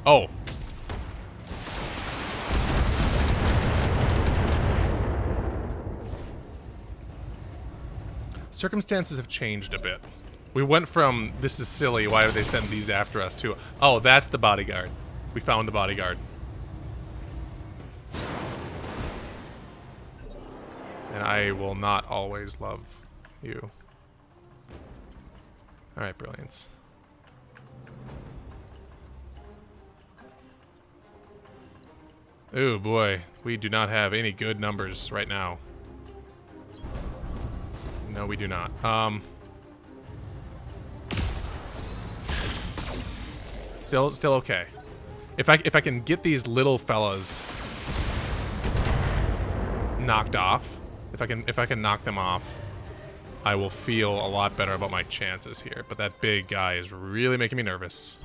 Oh. Circumstances have changed a bit. We went from, this is silly, why would they send these after us, to, oh, that's the bodyguard. We found the bodyguard. And I will not always love you. Alright, Brilliance. Ooh, boy. We do not have any good numbers right now. No, we do not. Still okay. If I can get these little fellas knocked off, if I can knock them off, I will feel a lot better about my chances here. But that big guy is really making me nervous.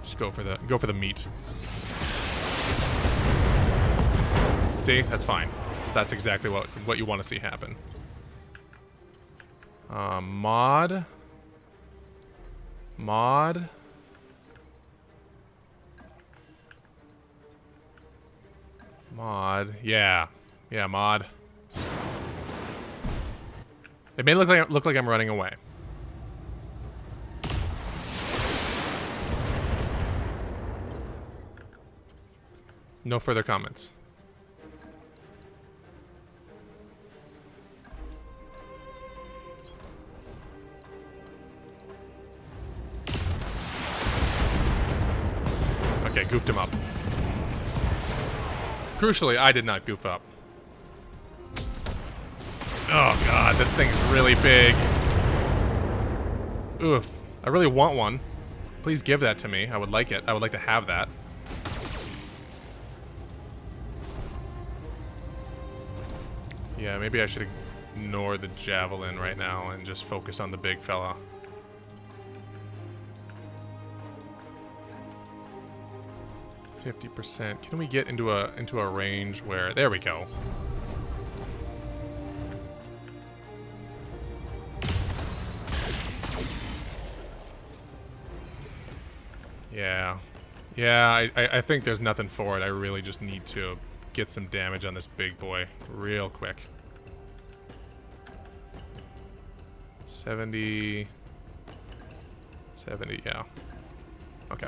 Just go for the meat. See, that's fine. That's exactly what you want to see happen. Mod. Yeah, mod. It may look like I'm running away. No further comments. Okay, goofed him up. Crucially, I did not goof up. Oh god, this thing's really big. Oof. I really want one. Please give that to me. I would like it. I would like to have that. Yeah, maybe I should ignore the javelin right now and just focus on the big fella. 50%. Can we get into a range where... There we go. Yeah. Yeah, I think there's nothing for it. I really just need to get some damage on this big boy real quick. 70... 70, yeah. Okay.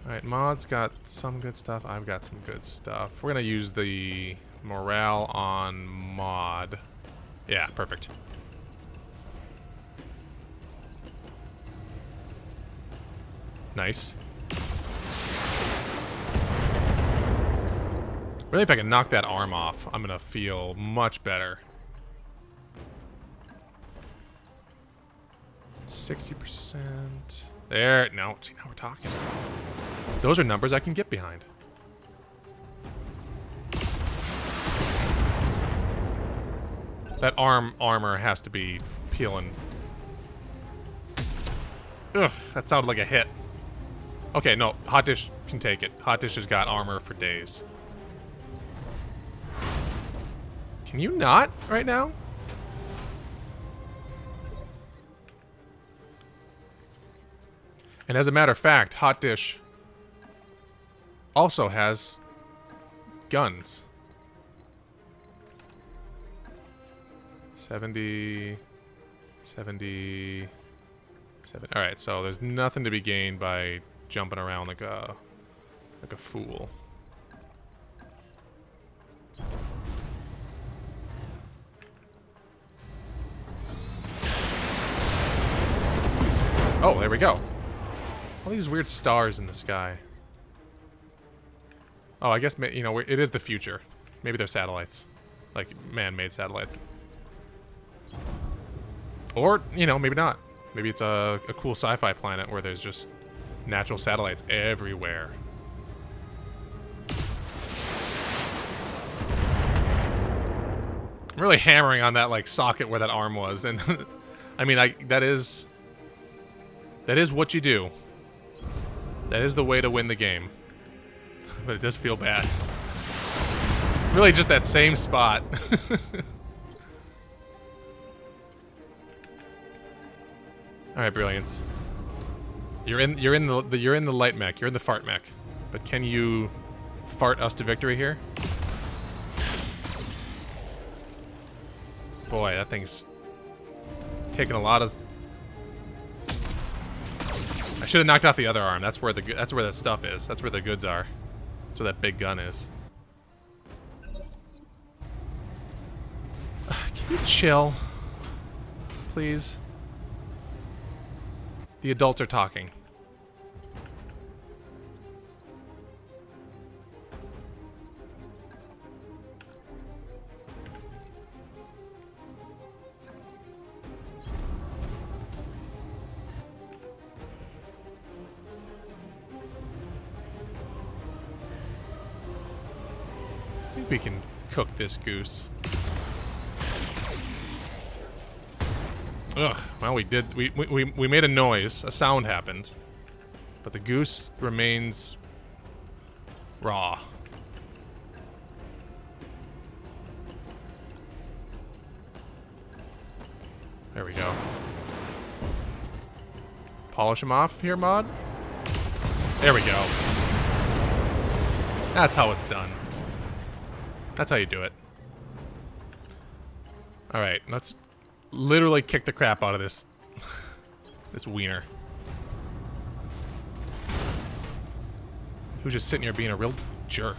Alright, Mod's got some good stuff. I've got some good stuff. We're gonna use the morale on Mod. Yeah, perfect. Nice. Really, if I can knock that arm off, I'm gonna feel much better. 60%. There. No, see, now we're talking. Those are numbers I can get behind. That armor has to be peeling. Ugh, that sounded like a hit. Okay, no, Hot Dish can take it. Hot Dish has got armor for days. Can you not right now? And as a matter of fact, Hot Dish also has guns. 70, 70, 70. All right, so there's nothing to be gained by jumping around like a fool. Oh, there we go. All these weird stars in the sky. Oh, I guess, you know, it is the future. Maybe they're satellites. Like, man-made satellites. Or, you know, maybe not. Maybe it's a cool sci-fi planet where there's just natural satellites everywhere. I'm really hammering on that, like, socket where that arm was. And, I mean, that is what you do. That is the way to win the game. But it does feel bad. Really just that same spot. Alright, Brilliance. You're in the light mech, you're in the fart mech. But can you fart us to victory here? Boy, that thing's taking a lot of... I should have knocked off the other arm. That's where that stuff is. That's where the goods are. That's where that big gun is. Can you chill? Please? The adults are talking. I think we can cook this goose. Ugh, well, we did. We made a noise. A sound happened. But the goose remains raw. There we go. Polish him off here, Mod. There we go. That's how it's done. That's how you do it. Alright, let's literally kick the crap out of this this wiener. Who's just sitting here being a real jerk.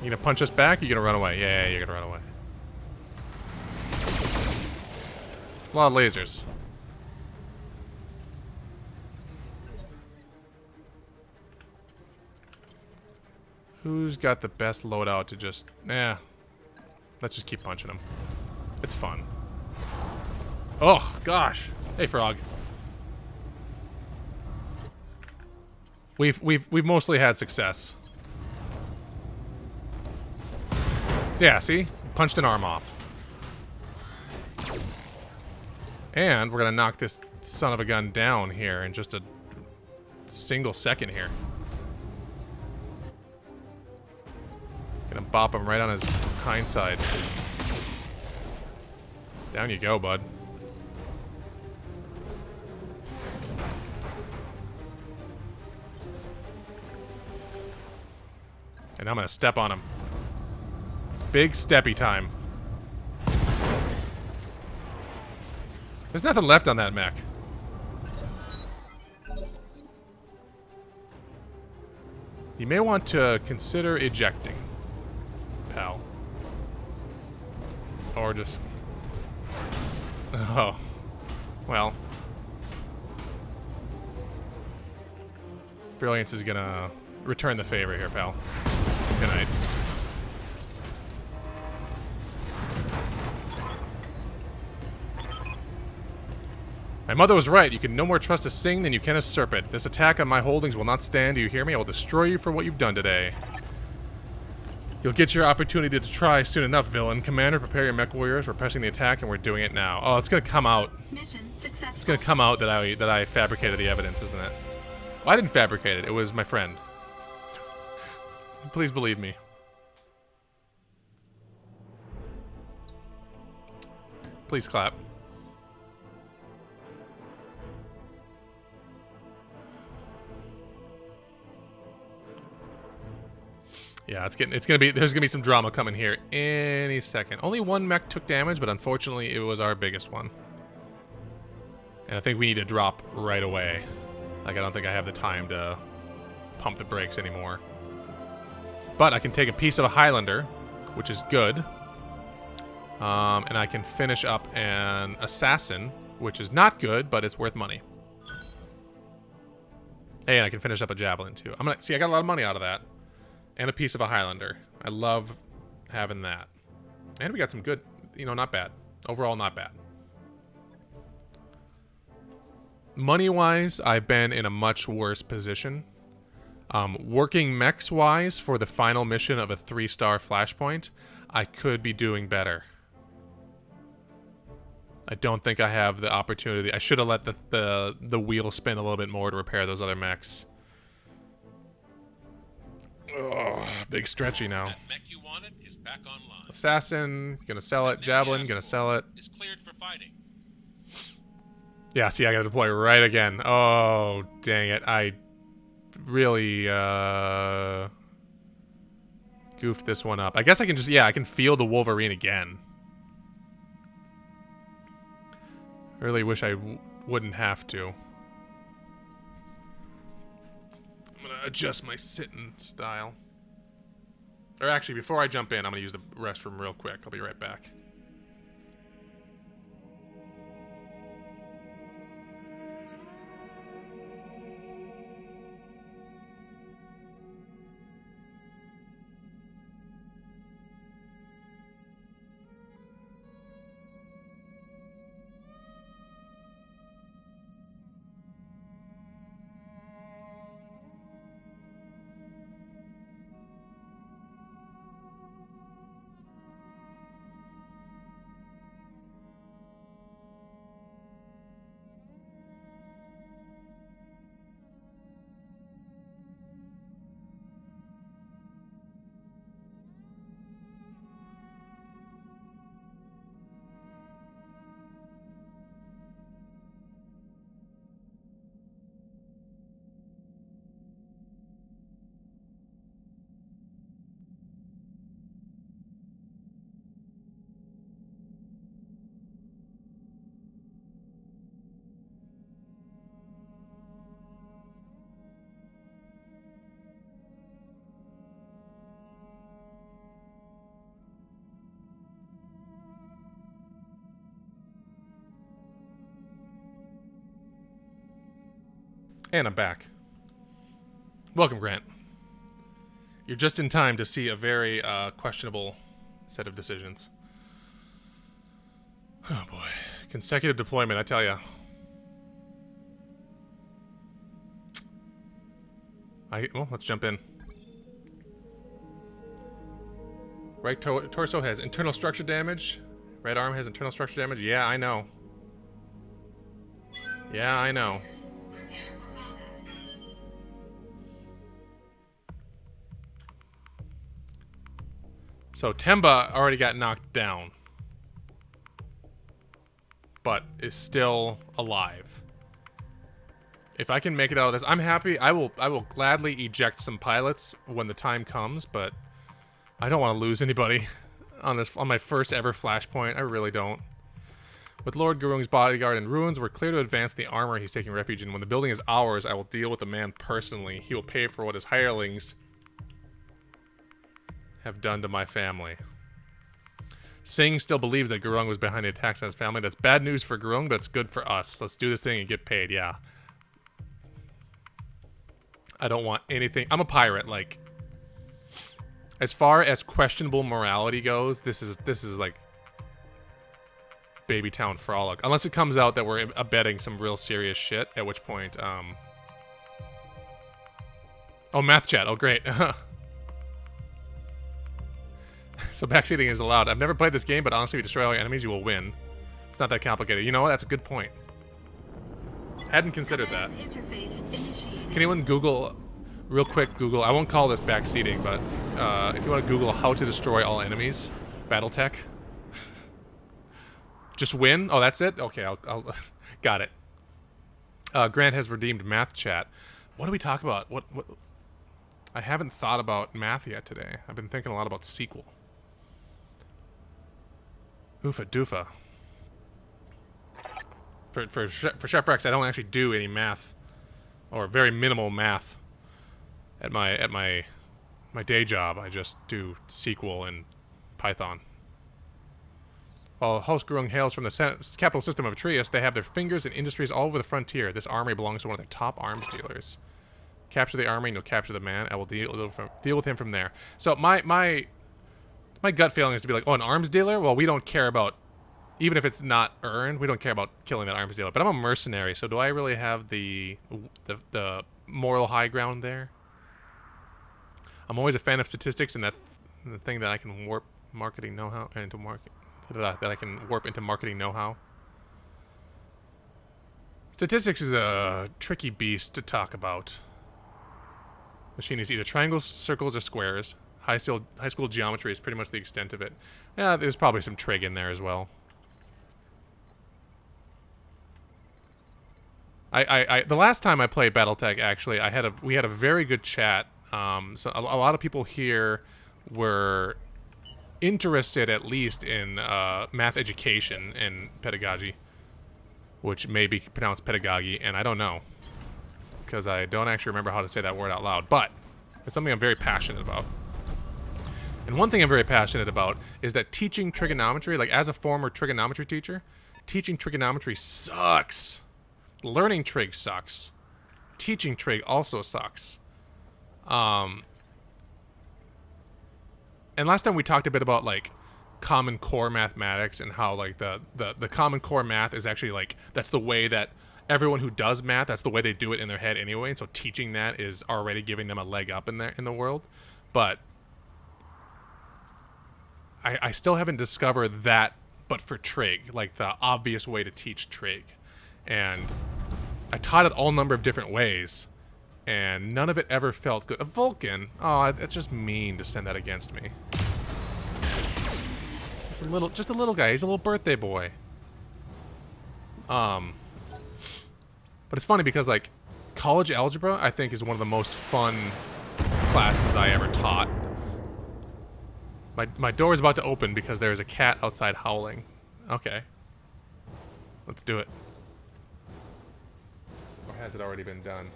You gonna punch us back or you gonna run away? Yeah, you're gonna run away. A lot of lasers. Who's got the best loadout to just... Let's Let's just keep punching him. It's fun. Oh, gosh. Hey, Frog. We've mostly had success. Yeah, see? Punched an arm off. And we're gonna knock this son of a gun down here in just a single second here. Gonna bop him right on his hind side. Down you go, bud. And I'm gonna step on him. Big steppy time. There's nothing left on that mech. You may want to consider ejecting, pal. Or just... Oh. Well. Brilliance is gonna return the favor here, pal. Good night. My mother was right. You can no more trust a Sing than you can a serpent. This attack on my holdings will not stand. Do you hear me? I will destroy you for what you've done today. You'll get your opportunity to try soon enough, villain. Commander, prepare your mech warriors. We're pressing the attack, and we're doing it now. Oh, it's gonna come out. Mission successful. It's gonna come out that I fabricated the evidence, isn't it? Well, I didn't fabricate it. It was my friend. Please believe me. Please clap. Yeah, there's gonna be some drama coming here any second. Only one mech took damage, but unfortunately it was our biggest one. And I think we need to drop right away. Like, I don't think I have the time to pump the brakes anymore. But I can take a piece of a Highlander, which is good. And I can finish up an Assassin, which is not good, but it's worth money. Hey, and I can finish up a Javelin too. I got a lot of money out of that. And a piece of a Highlander. I love having that. And we got some good, not bad. Overall, not bad. Money-wise, I've been in a much worse position. Working mechs-wise, for the final mission of a 3-star Flashpoint, I could be doing better. I don't think I have the opportunity. I should have let the wheel spin a little bit more to repair those other mechs. Oh, big stretchy now. That mech you wanted is back online. Assassin, gonna sell it. Javelin, gonna sell it. Is cleared for fighting. Yeah, see, I gotta deploy right again. Oh, dang it. I really, goofed this one up. I guess I can just, I can feel the Wolverine again. Really wish I wouldn't have to. I'm gonna adjust my sitting style. Or actually, before I jump in, I'm gonna use the restroom real quick. I'll be right back. And I'm back. Welcome, Grant. You're just in time to see a very questionable set of decisions. Oh boy. Consecutive deployment, I tell ya. Well, let's jump in. Right torso has internal structure damage. Right arm has internal structure damage. Yeah, I know. Yeah, I know. So Temba already got knocked down, but is still alive. If I can make it out of this, I'm happy. I will gladly eject some pilots when the time comes, but I don't want to lose anybody on my first ever Flashpoint. I really don't. With Lord Gurung's bodyguard in ruins, we're clear to advance the armor he's taking refuge in. When the building is ours, I will deal with the man personally. He will pay for what his hirelings have done to my family. Singh still believes that Gurung was behind the attacks on his family. That's bad news for Gurung, but it's good for us. Let's do this thing and get paid, yeah. I don't want anything. I'm a pirate, like... As far as questionable morality goes, this is like... Baby Town Frolic. Unless it comes out that we're abetting some real serious shit, at which point, Oh, math chat. Oh, great. So backseating is allowed. I've never played this game, but honestly, if you destroy all your enemies, you will win. It's not that complicated. You know what? That's a good point. Hadn't considered that. Can anyone Google, real quick, Google, I won't call this backseating, but if you want to Google how to destroy all enemies, BattleTech. Just win? Oh, that's it? Okay, I'll got it. Grant has redeemed math chat. What do we talk about? What? I haven't thought about math yet today. I've been thinking a lot about sequel. Oofa doofa. For Chef Rex, I don't actually do any math, or very minimal math, at my day job. I just do SQL and Python. While host Gurung hails from the capital system of Atreus, they have their fingers in industries all over the frontier. This armory belongs to one of their top arms dealers. Capture the armory and you'll capture the man. I will deal with him from there. So my gut feeling is to be like, oh, an arms dealer? Well, we don't care about, even if it's not earned, we don't care about killing that arms dealer. But I'm a mercenary, so do I really have the moral high ground there? I'm always a fan of statistics and the thing that I can warp marketing know-how into market. That I can warp into marketing know-how. Statistics is a tricky beast to talk about. Machine is either triangles, circles, or squares. High school geometry is pretty much the extent of it. Yeah, there's probably some trig in there as well. The last time I played BattleTech, actually, we had a very good chat. So a lot of people here were interested, at least, in math education and pedagogy, which may be pronounced pedagogy, and I don't know, because I don't actually remember how to say that word out loud, but it's something I'm very passionate about. And one thing I'm very passionate about is that teaching trigonometry, like as a former trigonometry teacher, teaching trigonometry sucks. Learning trig sucks. Teaching trig also sucks. And last time we talked a bit about like Common Core mathematics and how like the Common Core math is actually like, that's the way that everyone who does math, that's the way they do it in their head anyway. And so teaching that is already giving them a leg up in the world. But I still haven't discovered that, but for trig, like the obvious way to teach trig. And I taught it all number of different ways, and none of it ever felt good. A Vulcan? Oh, it's just mean to send that against me. It's just a little guy. He's a little birthday boy. But it's funny because like college algebra, I think, is one of the most fun classes I ever taught. My door is about to open because there is a cat outside howling. Okay. Let's do it. Or has it already been done?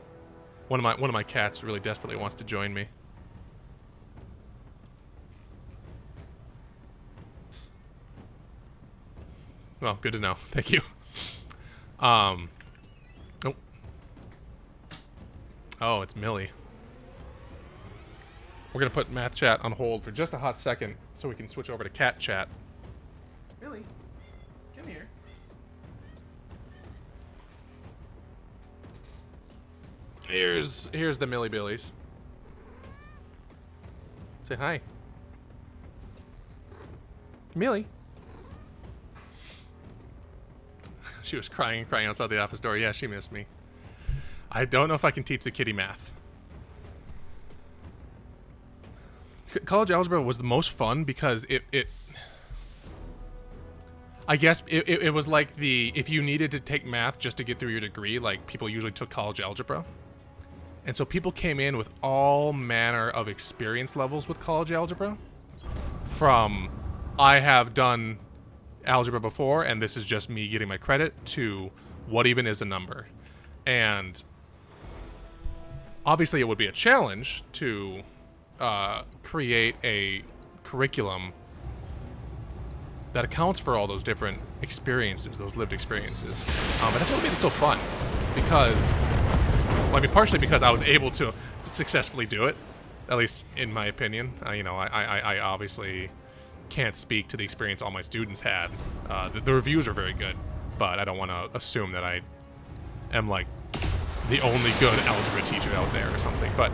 One of my cats really desperately wants to join me. Well, good to know. Thank you. Oh. Oh, it's Millie. We're gonna put math chat on hold for just a hot second so we can switch over to cat chat. Millie, Come here. Here's the Millie Billies. Say hi. Millie. She was crying outside the office door. Yeah, she missed me. I don't know if I can teach the kitty math. College algebra was the most fun because I guess it was like if you needed to take math just to get through your degree, like people usually took college algebra. And so people came in with all manner of experience levels with college algebra. From, I have done algebra before, and this is just me getting my credit, to what even is a number. And obviously it would be a challenge to create a curriculum that accounts for all those different experiences, those lived experiences. But that's what made it so fun. Because, well, I mean, partially because I was able to successfully do it, at least in my opinion. You know, I obviously can't speak to the experience all my students had. The reviews are very good, but I don't want to assume that I am like the only good algebra teacher out there or something. But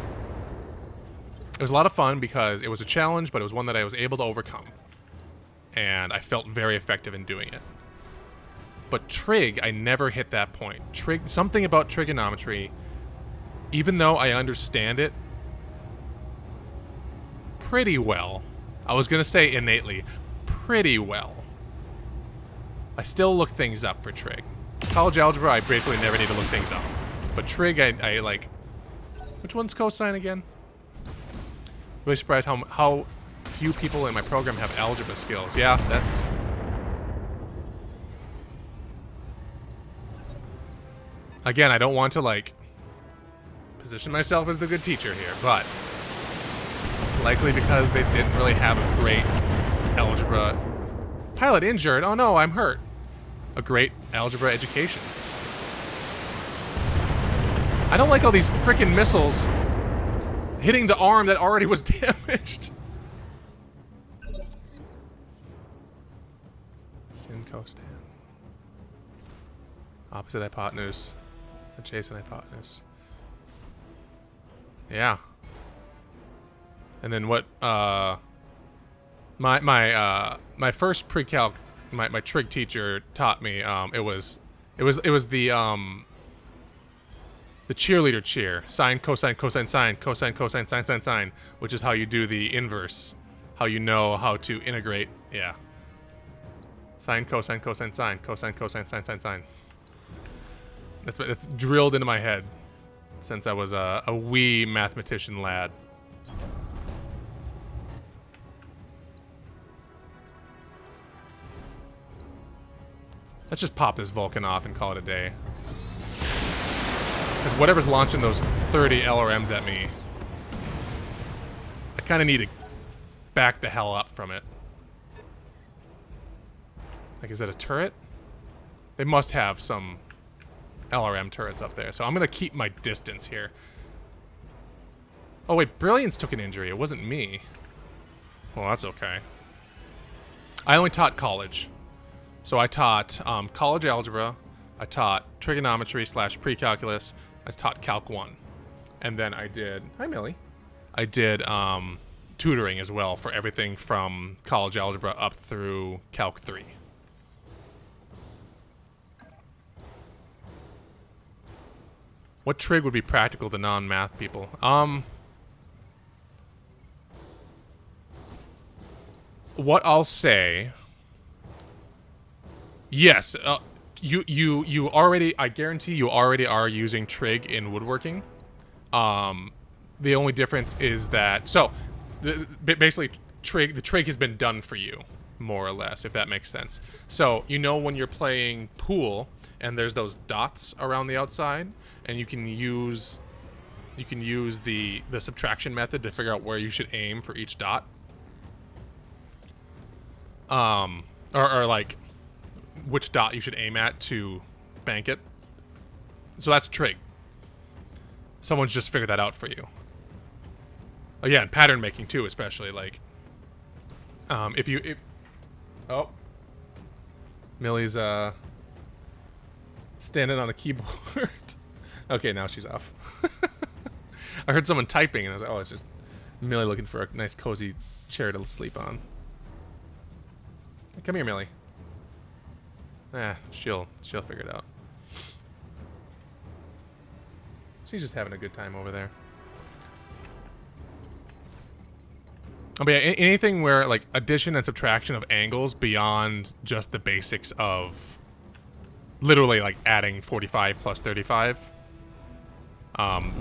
it was a lot of fun because it was a challenge, but it was one that I was able to overcome. And I felt very effective in doing it. But trig, I never hit that point. Something about trigonometry, even though I understand it pretty well, I was going to say innately, pretty well, I still look things up for trig. College algebra, I basically never need to look things up. But trig, I like... Which one's cosine again? Really surprised how few people in my program have algebra skills. Yeah, that's... Again, I don't want to, like, position myself as the good teacher here, but it's likely because they didn't really have a great algebra... Pilot injured? Oh no, I'm hurt. A great algebra education. I don't like all these frickin' missiles hitting the arm that already was damaged. Sin costan. Opposite hypotenuse. Adjacent hypotenuse. Yeah. And then what my first pre-calc my trig teacher taught me, it was the cheerleader cheer. Sine, cosine, cosine, sine, cosine, cosine, sine, sine, sine, which is how you do the inverse. How you know how to integrate. Yeah. Sine, cosine, cosine, sine, cosine, cosine, sine, sine, sine. That's drilled into my head since I was a wee mathematician lad. Let's just pop this Vulcan off and call it a day. Because whatever's launching those 30 LRMs at me, I kind of need to back the hell up from it. Like, is that a turret? They must have some LRM turrets up there, so I'm going to keep my distance here. Oh wait, Brilliance took an injury. It wasn't me. Well, that's okay. I only taught college. So I taught college algebra, I taught trigonometry / pre-calculus, I taught Calc 1. And then I did, hi Millie, I did tutoring as well for everything from college algebra up through Calc 3. What trig would be practical to non-math people? What I'll say... Yes, you already, I guarantee you already are using trig in woodworking. The only difference is that, so, basically, the trig has been done for you, more or less, if that makes sense. So, you know when you're playing pool, and there's those dots around the outside, and you can use the subtraction method to figure out where you should aim for each dot. Or like... which dot you should aim at to bank it. So that's trig. Someone's just figured that out for you. Oh yeah, and pattern making too, especially like oh, Millie's standing on a keyboard. Okay, now she's off. I heard someone typing and I was like, oh, it's just Millie looking for a nice cozy chair to sleep on. Come here, Millie. She'll figure it out. She's just having a good time over there. But yeah, anything where like addition and subtraction of angles beyond just the basics of literally like adding 45 plus 35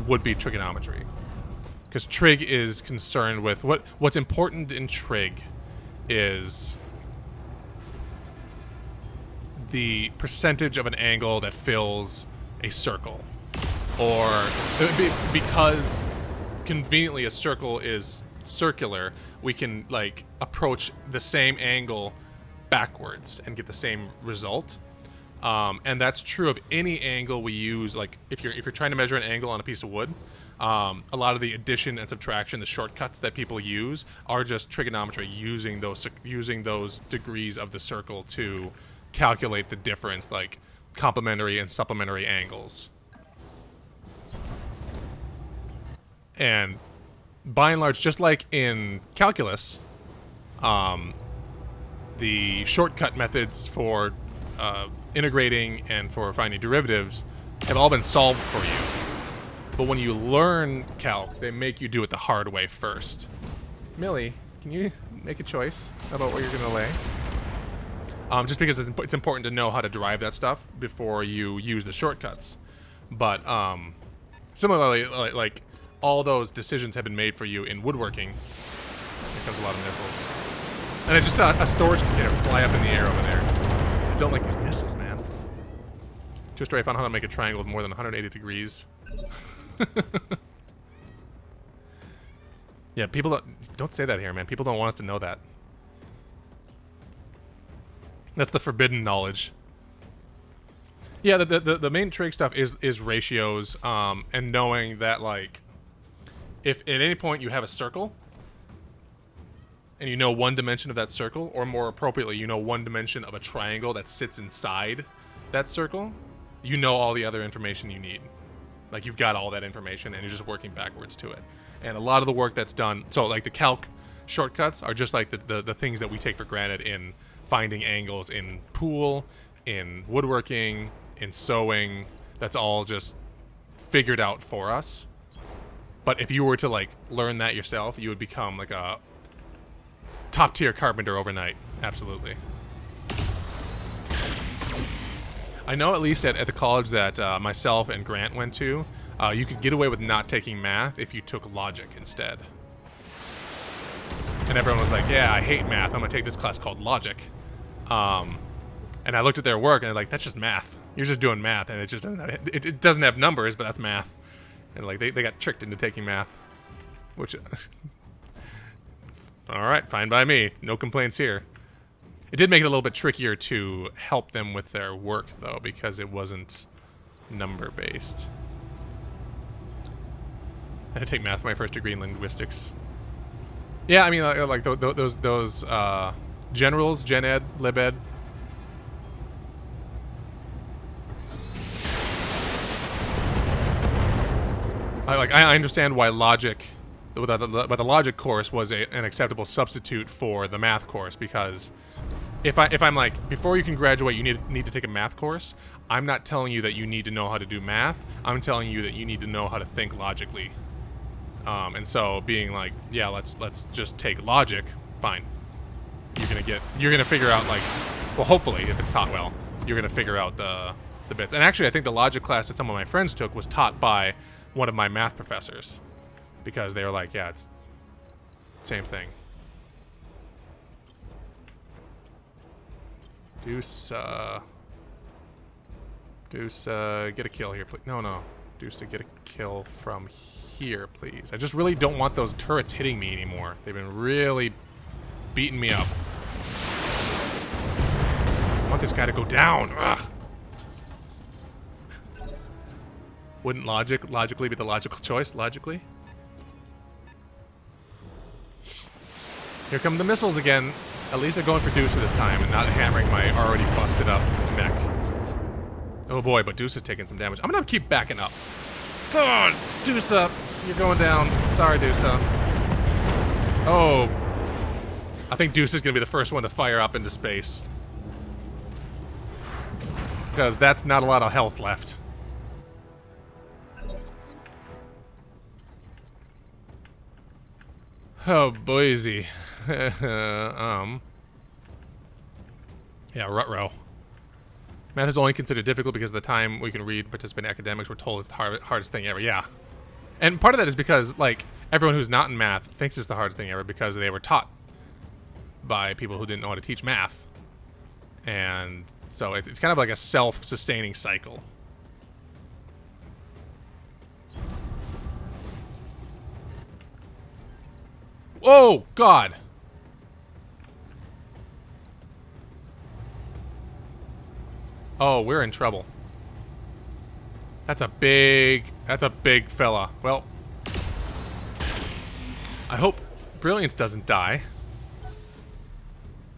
would be trigonometry. Because trig is concerned with what's important in trig is the percentage of an angle that fills a circle. Or because conveniently a circle is circular, we can like approach the same angle backwards and get the same result. And that's true of any angle we use. Like if you're trying to measure an angle on a piece of wood, a lot of the addition and subtraction, the shortcuts that people use, are just trigonometry, using those degrees of the circle to calculate the difference, like complementary and supplementary angles. And by and large, just like in calculus, the shortcut methods for integrating and for finding derivatives have all been solved for you. But when you learn calc, they make you do it the hard way first. Millie, can you make a choice about what you're going to lay? Just because it's important to know how to derive that stuff before you use the shortcuts. But similarly, like all those decisions have been made for you in woodworking. Here comes a lot of missiles. And I just saw a storage container fly up in the air over there. I don't like these missiles, man. Just where I found how to make a triangle with more than 180 degrees. Yeah, people don't say that here, man. People don't want us to know that. That's the forbidden knowledge. Yeah, the main trig stuff is ratios, and knowing that, like, if at any point you have a circle, and you know one dimension of that circle, or more appropriately, you know one dimension of a triangle that sits inside that circle, you know all the other information you need. Like, you've got all that information, and you're just working backwards to it. And a lot of the work that's done, so like the calc shortcuts are just like the things that we take for granted in finding angles in pool, in woodworking, in sewing. That's all just figured out for us. But if you were to like learn that yourself, you would become like a top tier carpenter overnight. Absolutely. I know at least at the college that myself and Grant went to, you could get away with not taking math if you took logic instead. And everyone was like, yeah, I hate math. I'm going to take this class called logic. And I looked at their work and they're like, that's just math. You're just doing math, and it doesn't have numbers, but that's math. And like they got tricked into taking math, which all right, fine by me. No complaints here. It did make it a little bit trickier to help them with their work though, because it wasn't number based. I had to take math for my first degree in linguistics. Yeah, I mean like those generals, gen ed, lib ed. I understand why logic, the logic course was an acceptable substitute for the math course, because if I'm like, before you can graduate, you need to take a math course. I'm not telling you that you need to know how to do math. I'm telling you that you need to know how to think logically. And so being like, yeah, let's just take logic. Fine. You're gonna figure out, like, well, hopefully if it's taught well, you're gonna figure out the bits. And actually, I think the logic class that some of my friends took was taught by one of my math professors, because they were like, yeah, it's same thing. Deuce, get a kill here, please. No. Deuce, get a kill from here, please. I just really don't want those turrets hitting me anymore. They've been really beating me up. I want this guy to go down. Ugh. Wouldn't logically be the logical choice? Logically? Here come the missiles again. At least they're going for Deuce this time and not hammering my already busted up mech. Oh boy, but Deuce is taking some damage. I'm gonna keep backing up. Oh, Deuce up. You're going down. Sorry, Deuce. Oh. I think Deuce is gonna be the first one to fire up into space. Because that's not a lot of health left. Oh, Boise. Yeah, ruh-roh. Math is only considered difficult because of the time we can read, participate in academics, we're told it's the hardest thing ever. Yeah. And part of that is because, like, everyone who's not in math thinks it's the hardest thing ever because they were taught by people who didn't know how to teach math. And so it's kind of like a self-sustaining cycle. Oh, God. Oh, we're in trouble. That's a big fella. Well, I hope Brilliance doesn't die.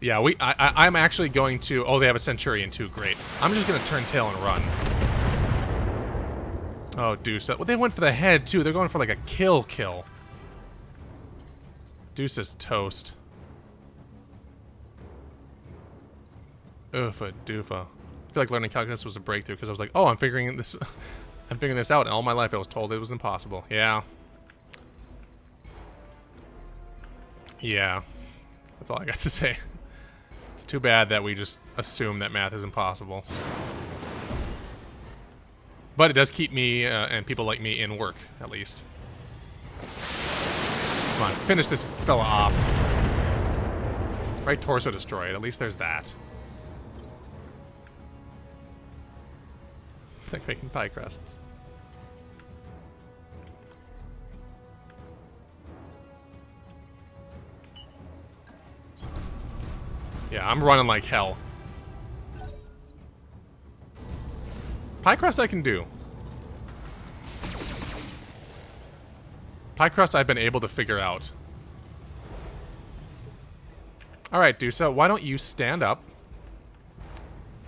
Yeah, I'm actually going to... Oh, they have a Centurion too. Great. I'm just going to turn tail and run. Oh, Deuce. Well, they went for the head, too. They're going for, like, a kill. Deuce is toast. Oofa doofa. I feel like learning calculus was a breakthrough because I was like, oh, I'm figuring this out. And all my life I was told it was impossible. Yeah. Yeah. That's all I got to say. It's too bad that we just assume that math is impossible. But it does keep me and people like me in work, at least. Come on, finish this fella off. Right torso destroyed. At least there's that. It's like making pie crusts. Yeah, I'm running like hell. Pie crust I can do. Pie crust I've been able to figure out. Alright, Dusa, why don't you stand up?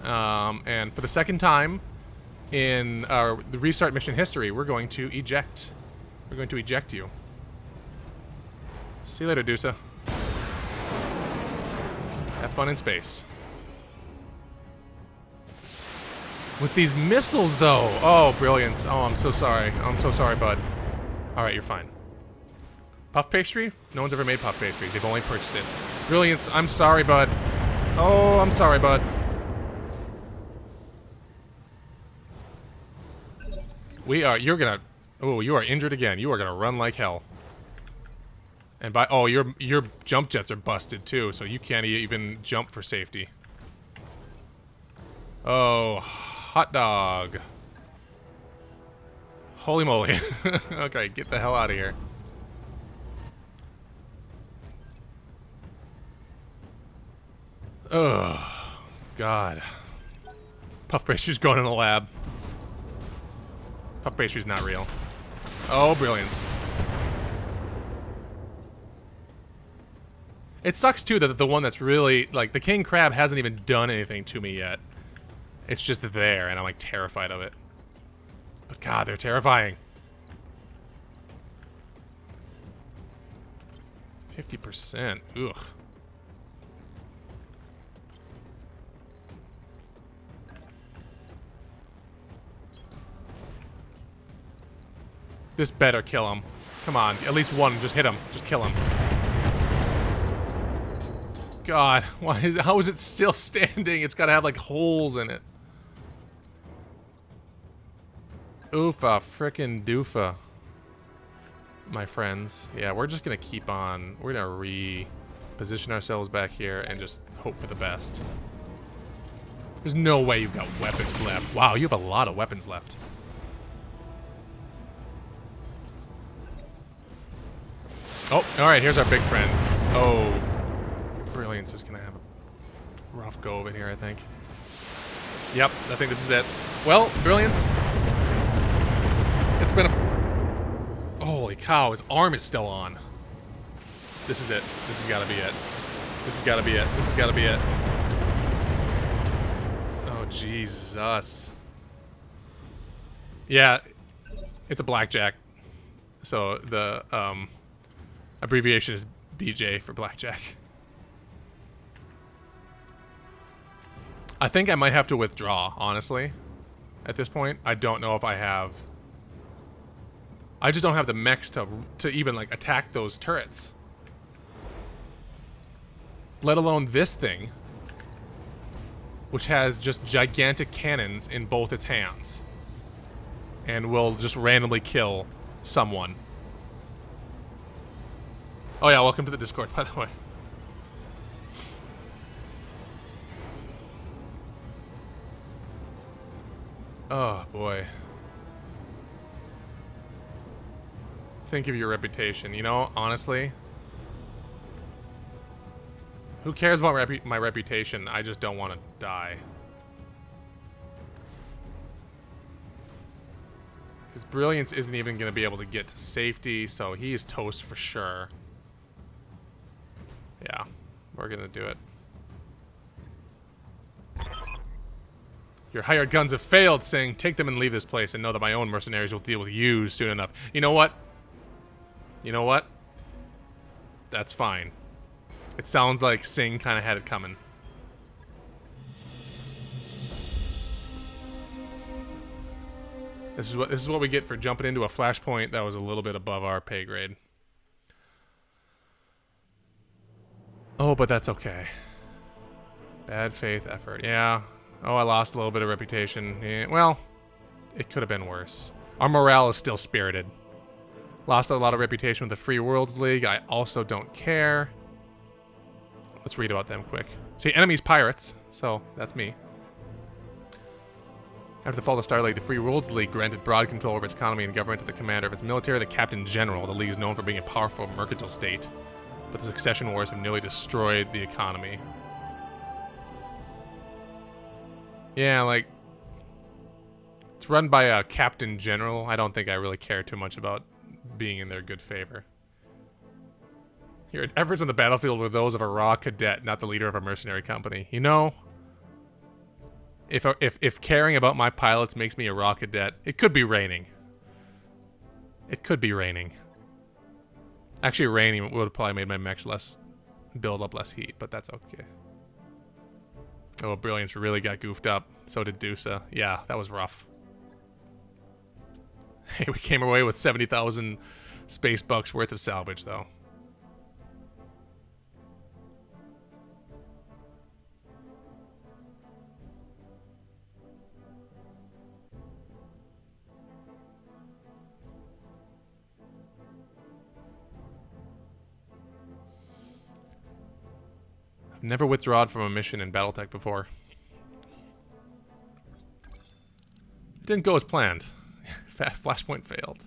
And for the second time in the restart mission history, we're going to eject. We're going to eject you. See you later, Dusa. Have fun in space. With these missiles, though. Oh, Brilliance. Oh, I'm so sorry. I'm so sorry, bud. Alright, you're fine. Puff pastry? No one's ever made puff pastry. They've only purchased it. Brilliance. I'm sorry, bud. Oh, I'm sorry, bud. You're gonna... Oh, you are injured again. You are gonna run like hell. And oh, your jump jets are busted too, so you can't even jump for safety. Oh, hot dog. Holy moly. Okay, get the hell out of here. Oh, God. Puff pastry's going in the lab. Puff pastry's not real. Oh, Brilliance. It sucks, too, that the one that's really... Like, the King Crab hasn't even done anything to me yet. It's just there, and I'm, like, terrified of it. But, God, they're terrifying. 50%. Ugh. This better kill him. Come on, at least one. Just hit him. Just kill him. God, how is it still standing? It's gotta have like holes in it. Oofa, frickin' doofa. My friends. Yeah, we're just gonna keep on. We're gonna reposition ourselves back here and just hope for the best. There's no way you've got weapons left. Wow, you have a lot of weapons left. Oh, alright, here's our big friend. Oh. Brilliance is gonna have a rough go of it here, I think. Yep, I think this is it. Well, Brilliance. It's been a... Holy cow, his arm is still on. This is it. This has gotta be it. This has got to be it. This has got to be it. Oh, Jesus. Yeah, it's a blackjack. So the abbreviation is BJ for blackjack. I think I might have to withdraw, honestly. At this point, I don't know if I have... I just don't have the mechs to even, like, attack those turrets. Let alone this thing, which has just gigantic cannons in both its hands. And will just randomly kill someone. Oh yeah, welcome to the Discord, by the way. Oh, boy. Think of your reputation. You know, honestly... Who cares about my reputation? I just don't want to die. Because Brilliance isn't even going to be able to get to safety, so he is toast for sure. Yeah, we're going to do it. Your hired guns have failed, saying, take them and leave this place, and know that my own mercenaries will deal with you soon enough. You know what? You know what? That's fine. It sounds like Singh kind of had it coming. This is what we get for jumping into a flashpoint that was a little bit above our pay grade. Oh, but that's okay. Bad faith effort. Yeah. Oh, I lost a little bit of reputation. Yeah, well, it could have been worse. Our morale is still spirited. Lost a lot of reputation with the Free Worlds League. I also don't care. Let's read about them quick. See, enemies pirates, so that's me. After the fall of the Star League, the Free Worlds League granted broad control over its economy and government to the commander of its military, the Captain General. The League is known for being a powerful mercantile state, but the succession wars have nearly destroyed the economy. Yeah, like, it's run by a Captain General. I don't think I really care too much about being in their good favor. Your efforts on the battlefield were those of a raw cadet, not the leader of a mercenary company. You know, if caring about my pilots makes me a raw cadet, it could be raining. It could be raining. Actually, raining would have probably made my mechs build up less heat, but that's okay. Oh, Brilliance really got goofed up. So did Dusa. Yeah, that was rough. Hey, we came away with 70,000 space bucks worth of salvage, though. I've never withdrawn from a mission in BattleTech before. It didn't go as planned. Flashpoint failed.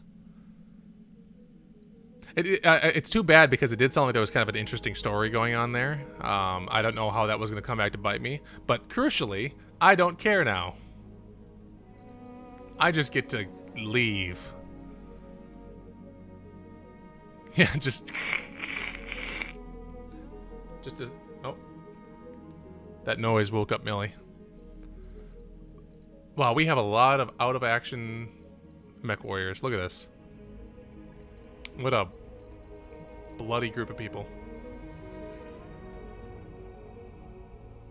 It's too bad because it did sound like there was kind of an interesting story going on there. I don't know how that was going to come back to bite me. But crucially, I don't care now. I just get to leave. Yeah, just... Oh. That noise woke up Millie. Wow, we have a lot of out-of-action mech warriors. Look at this. What a bloody group of people.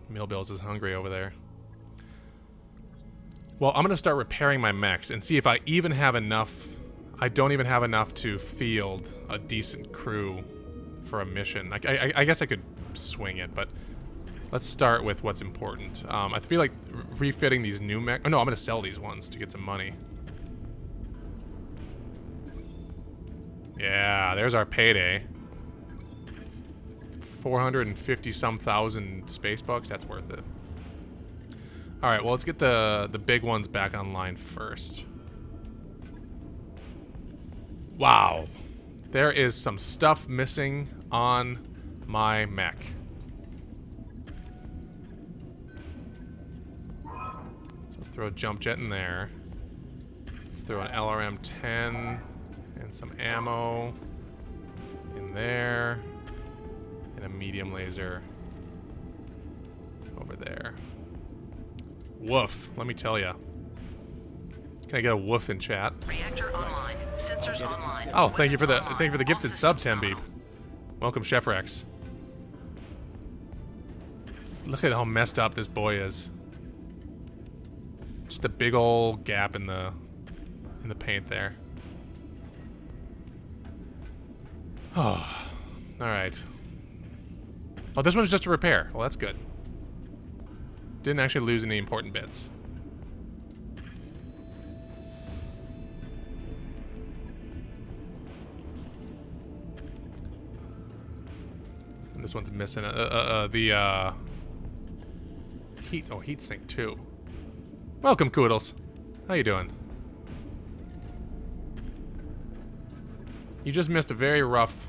Millbills is hungry over there. Well, I'm going to start repairing my mechs and see if I even have enough. I don't even have enough to field a decent crew for a mission. I guess I could swing it, but let's start with what's important. I feel like refitting these new mech... Oh, no, I'm going to sell these ones to get some money. Yeah, there's our payday. 450-some thousand space bucks. That's worth it. All right, well, let's get the big ones back online first. Wow. There is some stuff missing on my mech. So let's throw a jump jet in there. Let's throw an LRM-10 and some ammo in there. And a medium laser over there. Woof, let me tell ya. Can I get a woof in chat? Reactor online. Sensors online. Oh, thank you for the Weapons gifted online. sub, All systems Tembeep. nominal. Welcome, Chef Rex. Look at how messed up this boy is. Just a big old gap in the paint there. Oh, all right. Oh, this one's just a repair. Well, that's good. Didn't actually lose any important bits. And this one's missing the heat. Oh, heat sink too. Welcome, Koodles. How you doing? You just missed a very rough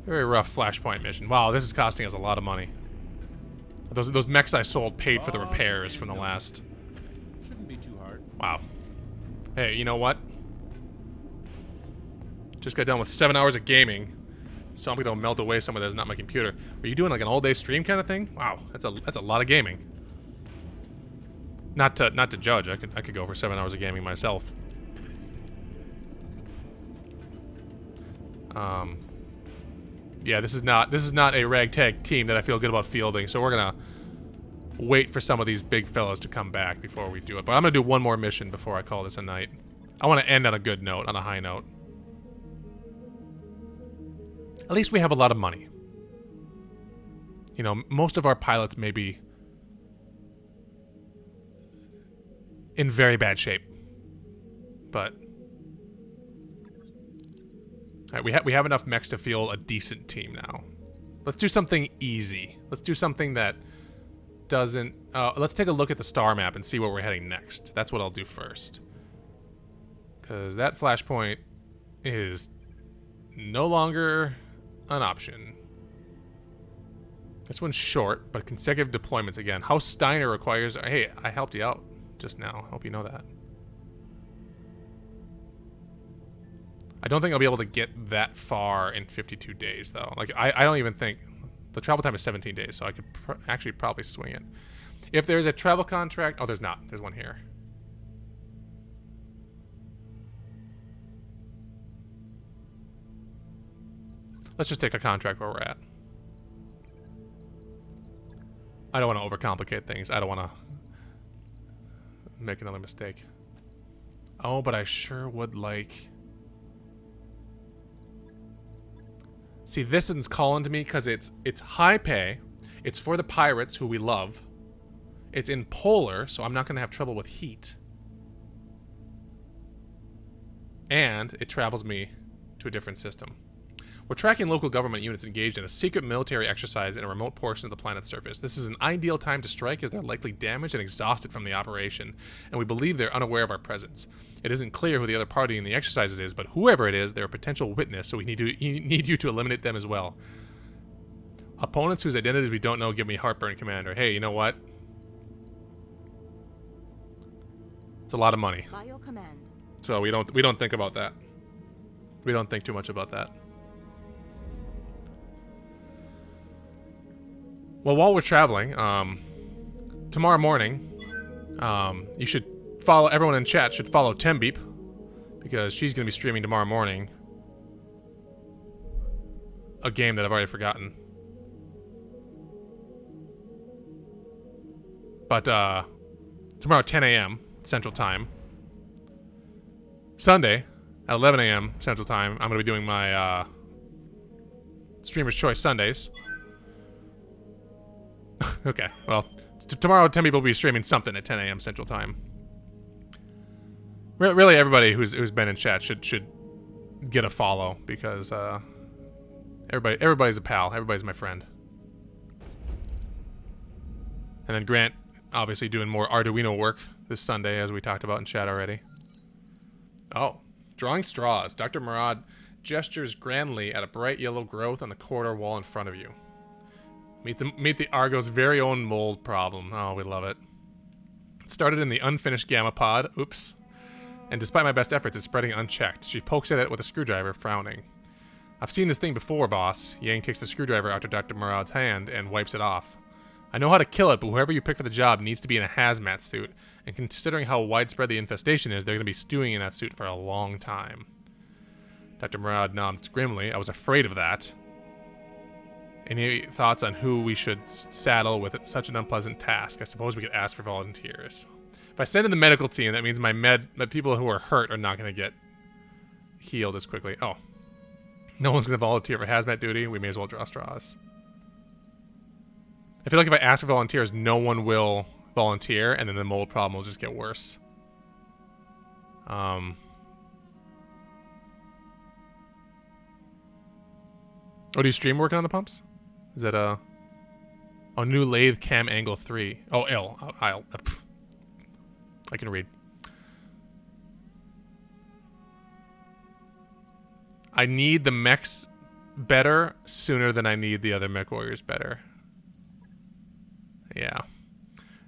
Flashpoint mission. Wow, this is costing us a lot of money. Those mechs I sold paid for the repairs from the last. Shouldn't be too hard. Wow. Hey, you know what? Just got done with 7 hours of gaming, so I'm gonna melt away some of that's not my computer. Are you doing like an all-day stream kind of thing? Wow, that's a lot of gaming. Not to judge. I could go for 7 hours of gaming myself. Yeah, this is not a ragtag team that I feel good about fielding, so we're gonna wait for some of these big fellas to come back before we do it. But I'm gonna do one more mission before I call this a night. I want to end on a good note, on a high note. At least we have a lot of money. You know, most of our pilots may be in very bad shape, but all right, we have enough mechs to field a decent team now. Let's do something easy. Let's do something that doesn't... let's take a look at the star map and see where we're heading next. That's what I'll do first. Because that Flashpoint is no longer an option. This one's short, but consecutive deployments again. House Steiner requires... Hey, I helped you out just now. I hope you know that. I don't think I'll be able to get that far in 52 days, though. Like, I don't even think... The travel time is 17 days, so I could actually probably swing it. If there's a travel contract... Oh, there's not. There's one here. Let's just take a contract where we're at. I don't want to overcomplicate things. I don't want to make another mistake. Oh, but I sure would like... See, this one's calling to me because it's high pay. It's for the pirates, who we love. It's in polar, so I'm not going to have trouble with heat. And it travels me to a different system. We're tracking local government units engaged in a secret military exercise in a remote portion of the planet's surface. This is an ideal time to strike as they're likely damaged and exhausted from the operation, and we believe they're unaware of our presence. It isn't clear who the other party in the exercises is, but whoever it is, they're a potential witness, so we need you to eliminate them as well. Opponents whose identities we don't know give me heartburn, Commander. Hey, you know what? It's a lot of money. By your command. So we don't think about that. We don't think too much about that. Well, while we're traveling, tomorrow morning, you should follow, everyone in chat should follow Tembeep, because she's going to be streaming tomorrow morning a game that I've already forgotten. But tomorrow at 10 a.m. Central Time. Sunday at 11 a.m. Central Time, I'm going to be doing my Streamer's Choice Sundays. Okay, well, tomorrow 10 people will be streaming something at 10 a.m. Central Time. Really, everybody who's been in chat should get a follow, because everybody's a pal. Everybody's my friend. And then Grant, obviously, doing more Arduino work this Sunday, as we talked about in chat already. Oh, drawing straws. Dr. Murad gestures grandly at a bright yellow growth on the corridor wall in front of you. Meet the Argo's very own mold problem. Oh, we love it. It started in the unfinished gamma pod. Oops. And despite my best efforts, it's spreading unchecked. She pokes at it with a screwdriver, frowning. I've seen this thing before, boss. Yang takes the screwdriver out of Dr. Murad's hand and wipes it off. I know how to kill it, but whoever you pick for the job needs to be in a hazmat suit. And considering how widespread the infestation is, they're going to be stewing in that suit for a long time. Dr. Murad nods grimly. I was afraid of that. Any thoughts on who we should saddle with such an unpleasant task? I suppose we could ask for volunteers. If I send in the medical team, that means my people who are hurt are not going to get healed as quickly. Oh. No one's going to volunteer for hazmat duty. We may as well draw straws. I feel like if I ask for volunteers, no one will volunteer, and then the mold problem will just get worse. Oh, do you stream working on the pumps? Is that a... Oh, new lathe cam angle 3. Oh, L. I can read. I need the mechs better sooner than I need the other mech warriors better. Yeah.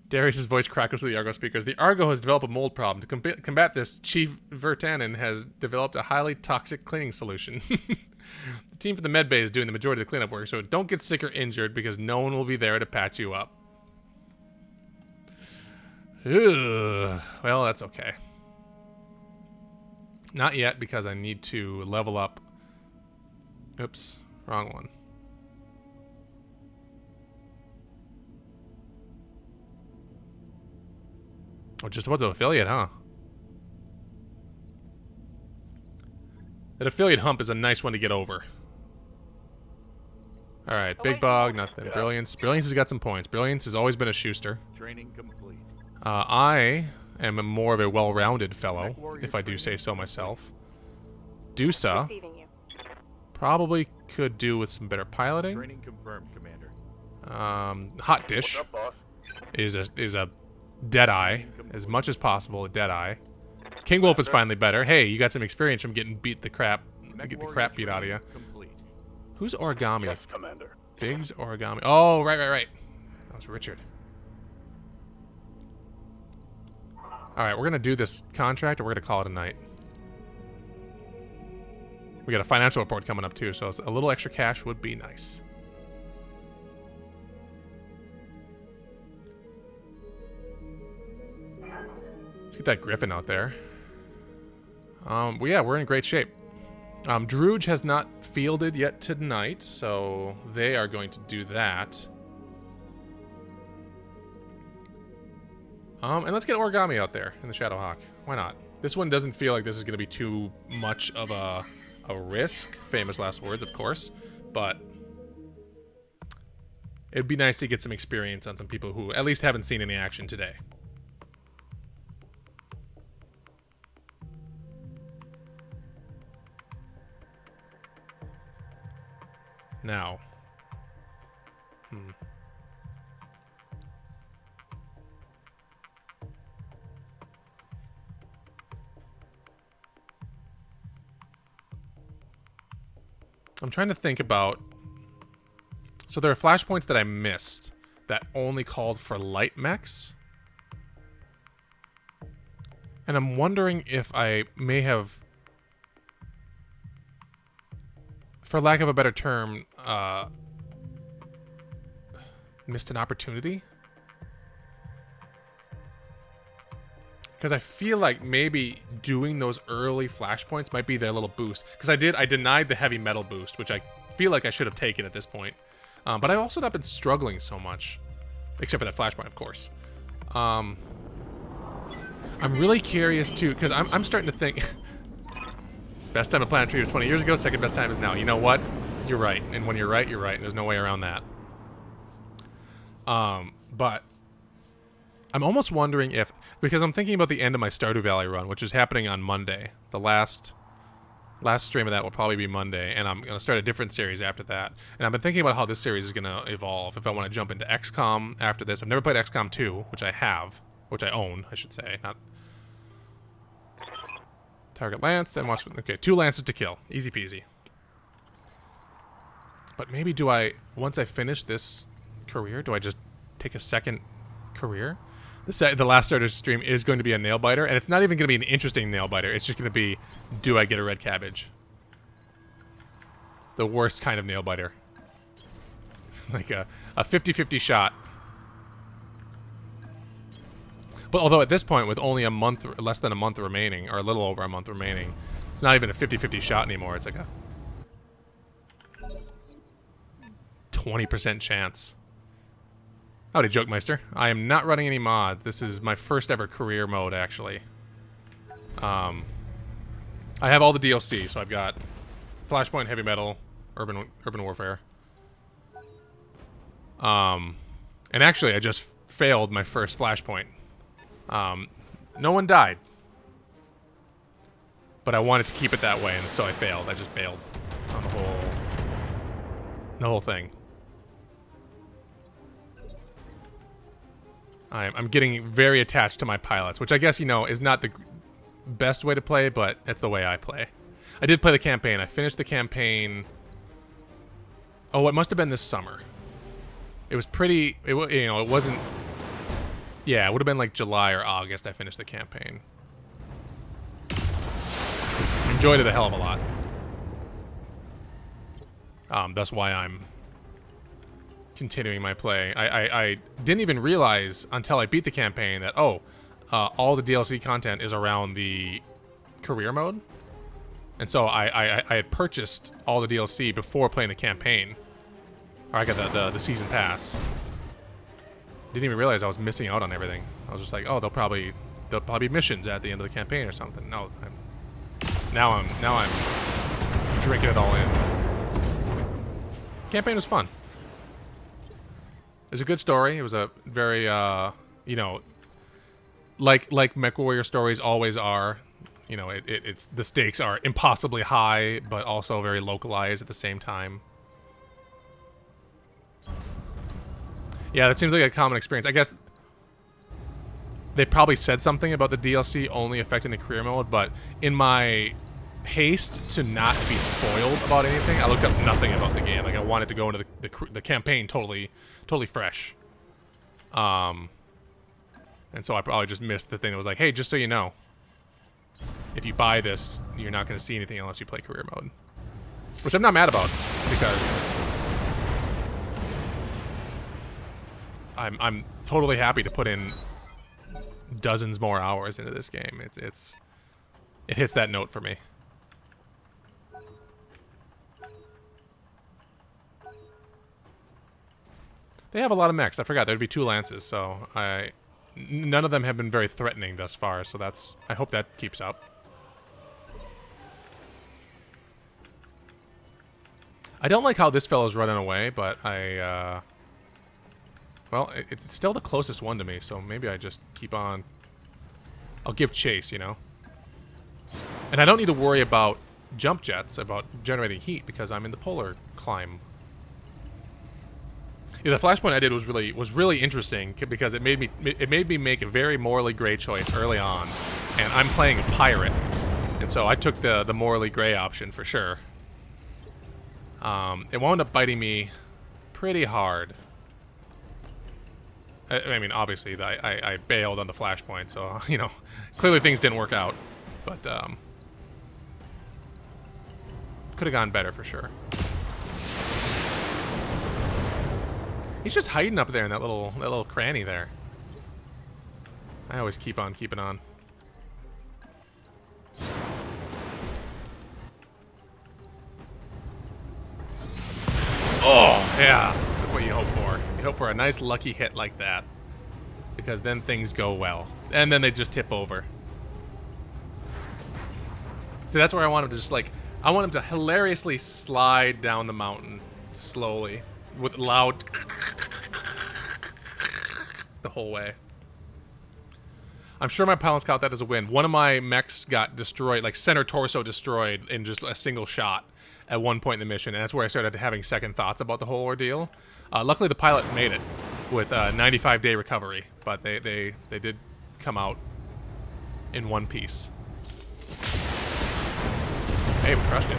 Darius' voice crackles through the Argo speakers. The Argo has developed a mold problem. To combat this, Chief Vertanen has developed a highly toxic cleaning solution. The team for the med bay is doing the majority of the cleanup work, so don't get sick or injured because no one will be there to patch you up. Ugh. Well, that's okay. Not yet, because I need to level up. Oops, wrong one. Oh, just about to affiliate, huh? That affiliate hump is a nice one to get over. Alright, Big Bog, nothing. Brilliance. Brilliance has got some points. Brilliance has always been a Schuster. Training complete. I am more of a well-rounded fellow, if I do say so myself. Dusa probably could do with some better piloting. Training confirmed, Commander. Hot Dish is a Deadeye, as much as possible a Deadeye. King Wolf is finally better. Hey, you got some experience from getting the crap beat out of you. Complete. Who's Origami? Yes, Commander. Biggs Origami. Oh, right. That was Richard. Alright, we're gonna do this contract and we're gonna call it a night. We got a financial report coming up too, so a little extra cash would be nice. Let's get that Griffin out there. Well, yeah, we're in great shape. Druge has not fielded yet tonight, so they are going to do that. And let's get Origami out there in the Shadowhawk. Why not? This one doesn't feel like this is going to be too much of a risk. Famous last words, of course. But it'd be nice to get some experience on some people who at least haven't seen any action today. Now. I'm trying to think about... So there are flashpoints that I missed that only called for light mechs. And I'm wondering if I may have, for lack of a better term, missed an opportunity. Because I feel like maybe doing those early flashpoints might be their little boost. Because I denied the heavy metal boost, which I feel like I should have taken at this point. But I've also not been struggling so much. Except for that flashpoint, of course. I'm really curious, too, because I'm starting to think... Best time of Planet Tree was 20 years ago, second best time is now. You know what? You're right. And when you're right, you're right. And there's no way around that. But... I'm almost wondering if... Because I'm thinking about the end of my Stardew Valley run, which is happening on Monday. The last stream of that will probably be Monday, and I'm going to start a different series after that. And I've been thinking about how this series is going to evolve, if I want to jump into XCOM after this. I've never played XCOM 2, which I have. Which I own, I should say. Not... Target Lance, and watch... Okay, 2 Lances to kill. Easy peasy. But maybe do I... Once I finish this career, do I just take a second career? The last starter stream is going to be a nail biter, and it's not even going to be an interesting nail biter. It's just going to be, do I get a red cabbage? The worst kind of nail biter. Like a 50-50 shot But although at this point, with only a month, less than a month remaining, or a little over a month remaining, it's not even a 50-50 shot anymore. It's like a 20% chance. Howdy, Jokemeister. I am not running any mods. This is my first ever career mode, actually. I have all the DLC, so I've got Flashpoint, Heavy Metal, Urban Warfare. And actually, I just failed my first Flashpoint. No one died. But I wanted to keep it that way, and so I failed. I just bailed on the whole thing. I'm getting very attached to my pilots, which I guess, you know, is not the best way to play, but it's the way I play. I did play the campaign. I finished the campaign... Oh, it must have been this summer. It was pretty... you know, it wasn't... Yeah, it would have been like July or August I finished the campaign. Enjoyed it a hell of a lot. That's why I'm continuing my play. I didn't even realize until I beat the campaign that, all the DLC content is around the career mode. And so I had purchased all the DLC before playing the campaign. Or I got the season pass. Didn't even realize I was missing out on everything. I was just like, oh, there'll probably be missions at the end of the campaign or something. No, now I'm drinking it all in. Campaign was fun. It was a good story. It was a very, you know, like MechWarrior stories always are. You know, it's the stakes are impossibly high, but also very localized at the same time. Yeah, that seems like a common experience. I guess they probably said something about the DLC only affecting the career mode, but in my haste to not be spoiled about anything, I looked up nothing about the game. Like, I wanted to go into the campaign totally fresh. And so I probably just missed the thing that was like, hey, just so you know, if you buy this, you're not going to see anything unless you play career mode. Which I'm not mad about, because I'm totally happy to put in dozens more hours into this game. It hits that note for me. They have a lot of mechs. I forgot there'd be 2 lances, so none of them have been very threatening thus far. So I hope that keeps up. I don't like how this fellow's running away, but well, it's still the closest one to me, so maybe I just keep on. I'll give chase, you know? And I don't need to worry about jump jets, about generating heat, because I'm in the polar climb. Yeah, the Flashpoint I did was really interesting, because it made me make a very morally gray choice early on, and I'm playing a pirate, and so I took the morally gray option for sure. It wound up biting me pretty hard. I mean, obviously, I bailed on the Flashpoint, so, you know, clearly things didn't work out. But, could have gone better for sure. He's just hiding up there in that little cranny there. I always keep on keeping on. Oh, yeah. That's what you hope for. You hope for a nice lucky hit like that. Because then things go well. And then they just tip over. See, that's where I want him to just, like... I want him to hilariously slide down the mountain slowly. With loud... the whole way. I'm sure my pilots count that as a win. One of my mechs got destroyed, like center torso destroyed in just a single shot at one point in the mission, and that's where I started having second thoughts about the whole ordeal. Luckily, the pilot made it with a 95-day recovery, but they did come out in one piece. Hey, we crushed it.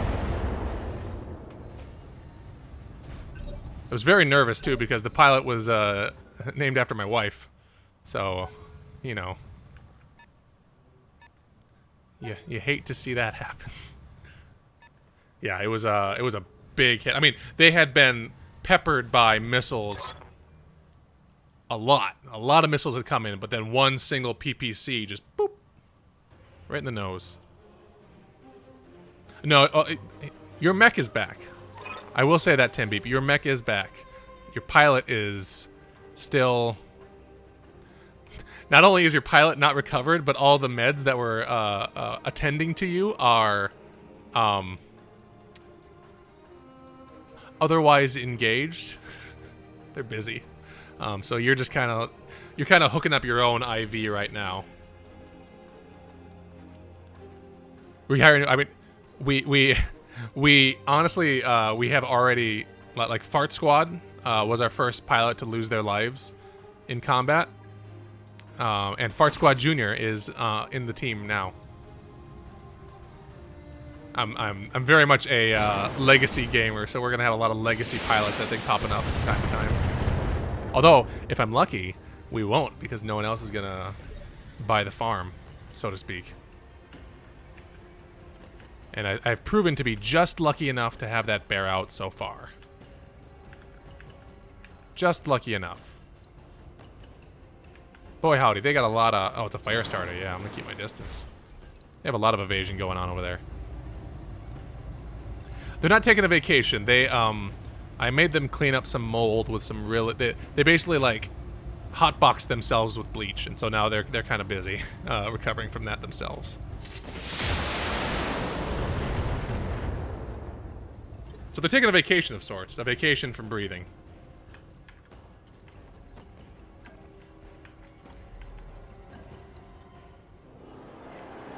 I was very nervous, too, because the pilot was named after my wife. So, you know. You hate to see that happen. Yeah, it was a big hit. I mean, they had been peppered by missiles a lot of missiles had come in, but then one single PPC just boop right in the nose. No, your mech is back. I will say that, Tim Beep. Your mech is back. Your pilot is still. Not only is your pilot not recovered, but all the meds that were attending to you are otherwise engaged. They're busy. So you're just kind of hooking up your own IV right now. We hiring. I mean, we honestly we have already, like, Fart Squad was our first pilot to lose their lives in combat. And Fart Squad Junior is in the team now. I'm very much a legacy gamer, so we're gonna have a lot of legacy pilots, I think, popping up from time to time. Although, if I'm lucky, we won't, because no one else is gonna buy the farm, so to speak. And I've proven to be just lucky enough to have that bear out so far. Just lucky enough. Boy howdy, they got a lot of... Oh, it's a fire starter. Yeah, I'm gonna keep my distance. They have a lot of evasion going on over there. They're not taking a vacation. They, I made them clean up some mold with some real... They basically, like, hotboxed themselves with bleach, and so now they're kind of busy recovering from that themselves. So they're taking a vacation of sorts. A vacation from breathing.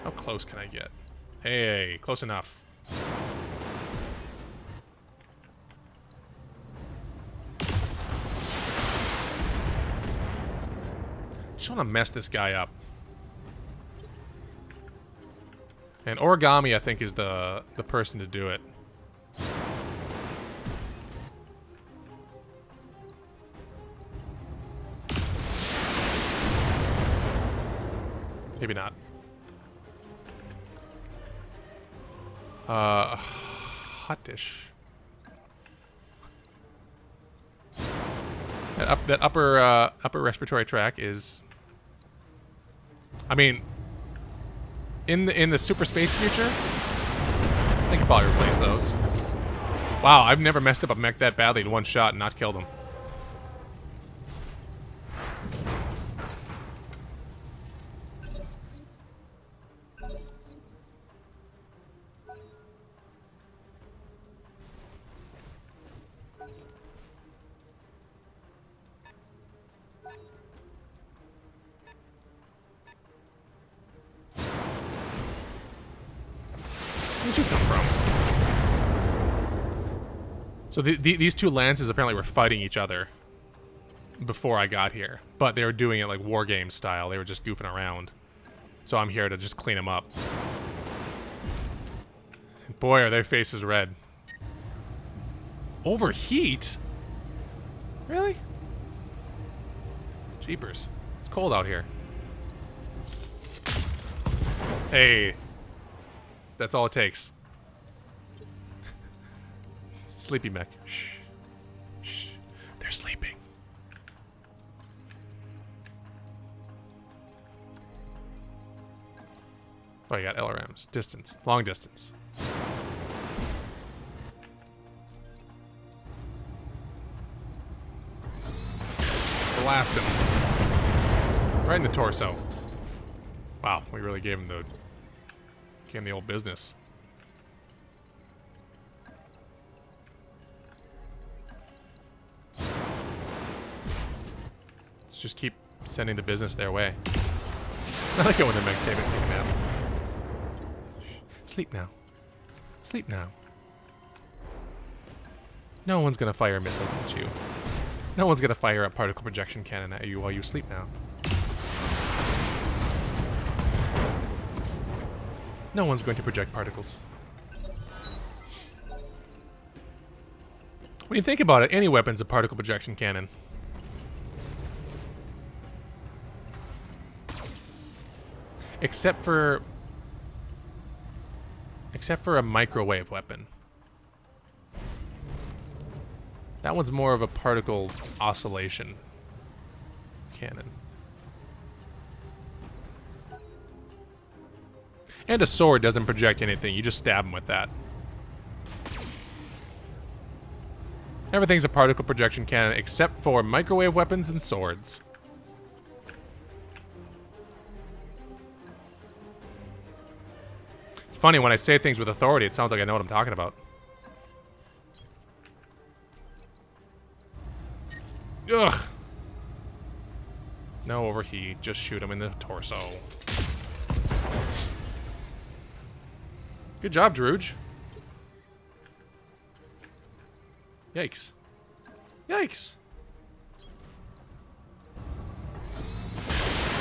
How close can I get? Hey, close enough. Just want to mess this guy up. And Origami, I think, is the person to do it. Maybe not. Hot dish. That upper respiratory tract is. I mean, in the super space future, I could probably replace those. Wow, I've never messed up a mech that badly in one shot and not killed him. Where'd you come from? So these two lances apparently were fighting each other before I got here, but they were doing it like war game style. They were just goofing around. So I'm here to just clean them up. And boy, are their faces red. Overheat? Really? Jeepers. It's cold out here. Hey. That's all it takes. Sleepy mech. Shh. Shh. They're sleeping. Oh, you got LRMs. Distance. Long distance. Blast him. Right in the torso. Wow, we really gave him the old business. Let's just keep sending the business their way. I like it when the mechs take a nap. Sleep now. Sleep now. No one's gonna fire missiles at you. No one's gonna fire a particle projection cannon at you while you sleep now. No one's going to project particles. When you think about it, any weapon's a particle projection cannon. Except for a microwave weapon. That one's more of a particle oscillation. cannon. And a sword doesn't project anything. You just stab them with that. Everything's a particle projection cannon except for microwave weapons and swords. It's funny, when I say things with authority, it sounds like I know what I'm talking about. Ugh. No overheat. Just shoot him in the torso. Good job, Druge. Yikes. Yikes.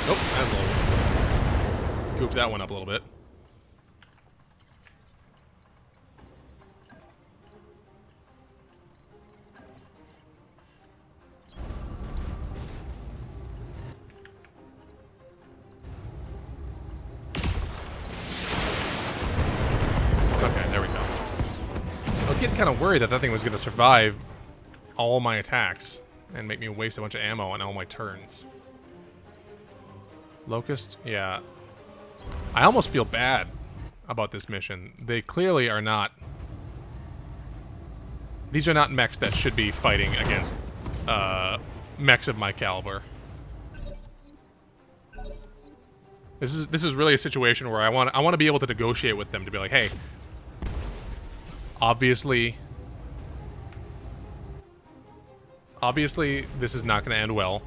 Nope, that's a little... Goofed that one up a little bit. Okay, there we go. I was getting kind of worried that that thing was going to survive all my attacks and make me waste a bunch of ammo on all my turns. Locust? Yeah. I almost feel bad about this mission. They clearly are not... These are not mechs that should be fighting against mechs of my caliber. This is really a situation where I want to be able to negotiate with them to be like, hey, obviously this is not going to end well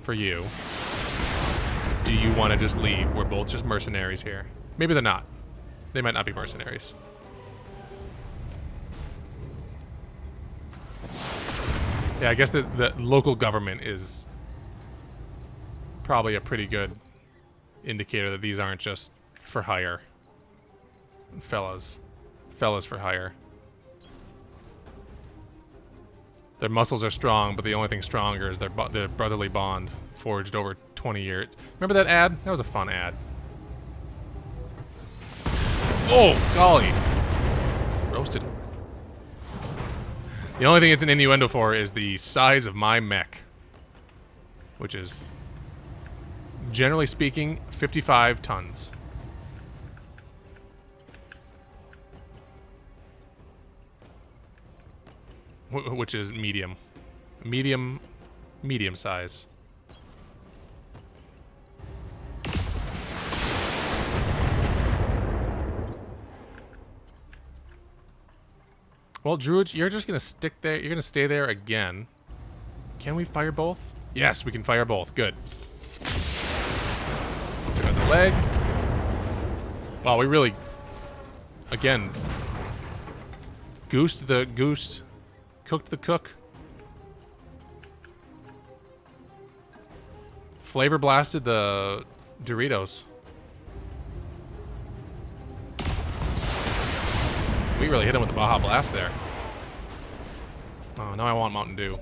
for you. Do you want to just leave? We're both just mercenaries here. Maybe they're not. They might not be mercenaries. Yeah, I guess the local government is probably a pretty good indicator that these aren't just for hire. Fellas for hire. Their muscles are strong, but the only thing stronger is their brotherly bond forged over 20 years. Remember that ad? That was a fun ad. Oh, golly. Roasted him. The only thing it's an innuendo for is the size of my mech, which is, generally speaking, 55 tons. Which is medium. Medium size. Well, Druid, you're just gonna stick there. You're gonna stay there again. Can we fire both? Yes, we can fire both. Good. We got the leg. Wow, we really, again, goosed the goose. Cooked the cook. Flavor blasted the Doritos. We really hit him with the Baja Blast there. Oh, now I want Mountain Dew.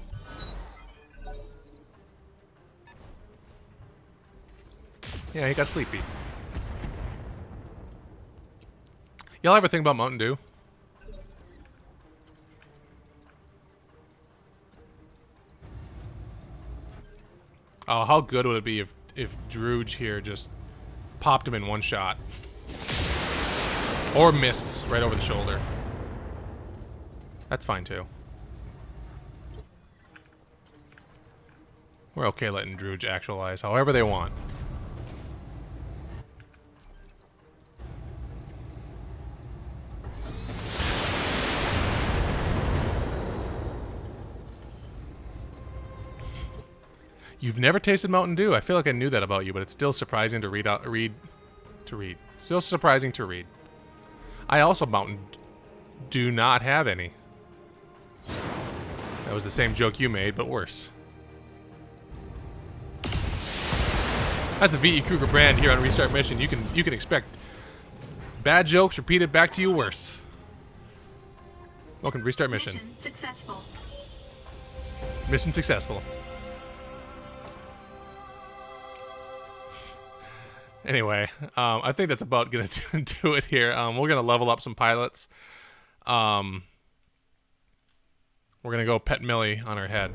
Yeah, he got sleepy. Y'all ever think about Mountain Dew? Oh, how good would it be if Druge here just popped him in one shot? Or missed right over the shoulder. That's fine too. We're okay letting Druge actualize however they want. You've never tasted Mountain Dew. I feel like I knew that about you, but it's still surprising to read. Still surprising to read. I also do not have any. That was the same joke you made, but worse. That's the VEKrueger brand here on Restart Mission. You can expect bad jokes repeated back to you worse. Welcome to Restart Mission. Mission successful. Mission successful. Anyway, I think that's about gonna do it here. We're gonna level up some pilots. We're gonna go pet Millie on her head.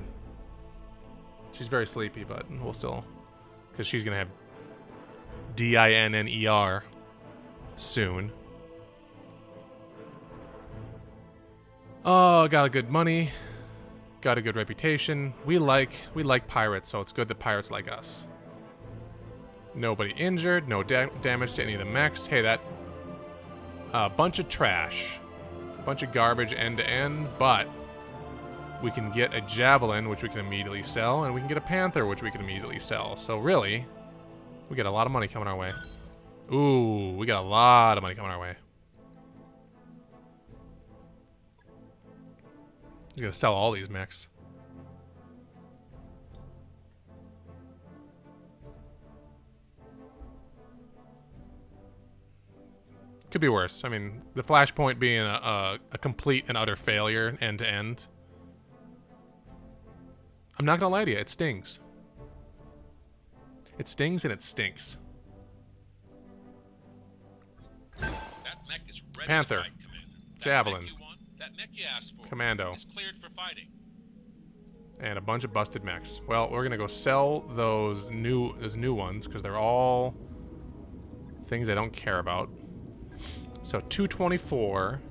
She's very sleepy, but we'll still... Because she's going to have DINNER soon. Oh, got a good money. Got a good reputation. We like pirates, so it's good that pirates like us. Nobody injured. No damage to any of the mechs. Hey, that... bunch of trash. Bunch of garbage end to end, but... We can get a javelin, which we can immediately sell, and we can get a panther, which we can immediately sell. So really, we got a lot of money coming our way. Ooh, we got a lot of money coming our way. We're gonna sell all these mechs. Could be worse. I mean, the Flashpoint being a complete and utter failure end to end. I'm not gonna lie to you, it stings. It stings and it stinks. That mech is ready Panther. to fight, Commander. That Javelin. mech you want, that mech you asked for, Commando. is cleared for fighting. And a bunch of busted mechs. Well, we're gonna go sell those new ones because they're all things I don't care about. So 224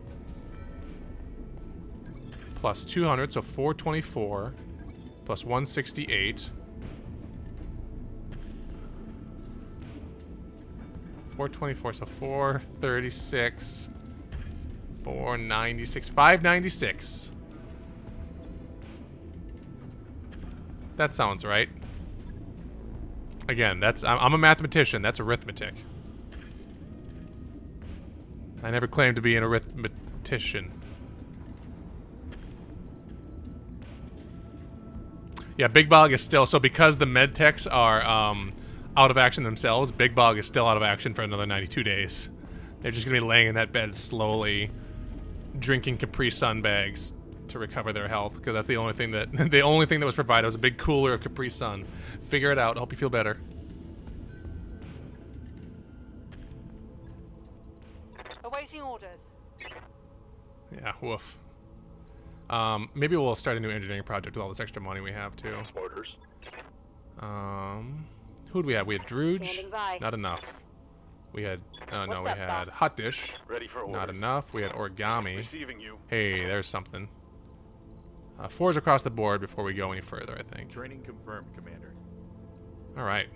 plus 200, so 424 plus 168. 424, so 436, 496, 596. That sounds right. Again, I'm a mathematician. That's arithmetic. I never claimed to be an arithmetician. Yeah, Big Bog is still... So because the medtechs are out of action themselves, Big Bog is still out of action for another 92 days. They're just going to be laying in that bed slowly, drinking Capri Sun bags to recover their health, because that's the only thing that... the only thing that was provided was a big cooler of Capri Sun. Figure it out. I hope you feel better. Awaiting orders. Yeah, woof. Maybe we'll start a new engineering project with all this extra money we have, too. Orders. Who'd we have? We had Drooge. Standing by. Not enough. We had, no, we What's up, had Bob? Hot Dish. Ready for orders. Not enough. We had Origami. Receiving you. Hey, there's something. 4s across the board before we go any further, I think. Training confirmed, Commander. Alright.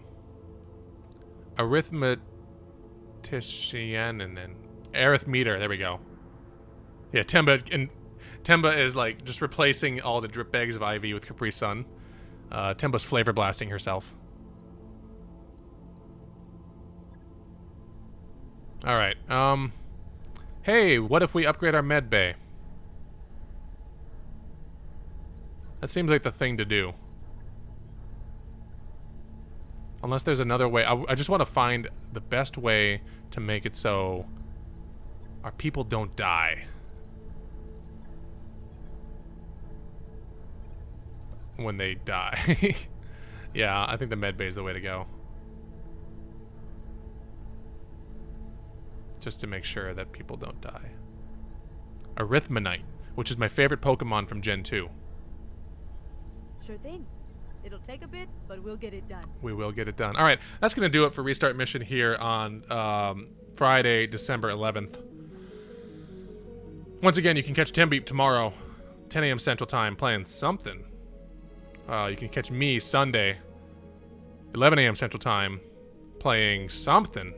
Arithmetician and then arithmeter. There we go. Yeah, Temba is like just replacing all the drip bags of IV with Capri Sun. Temba's flavor blasting herself. Alright, hey, what if we upgrade our med bay? That seems like the thing to do. Unless there's another way. I just want to find the best way to make it so our people don't die. When they die. Yeah, I think the med bay is the way to go. Just to make sure that people don't die. Arithmonite, which is my favorite Pokemon from Gen 2. Sure thing. It'll take a bit, but we'll get it done. We will get it done. All right, that's going to do it for Restart Mission here on Friday, December 11th. Once again, you can catch Timbeep tomorrow, 10 a.m. Central Time, playing something. You can catch me Sunday, 11 a.m. Central Time, playing something.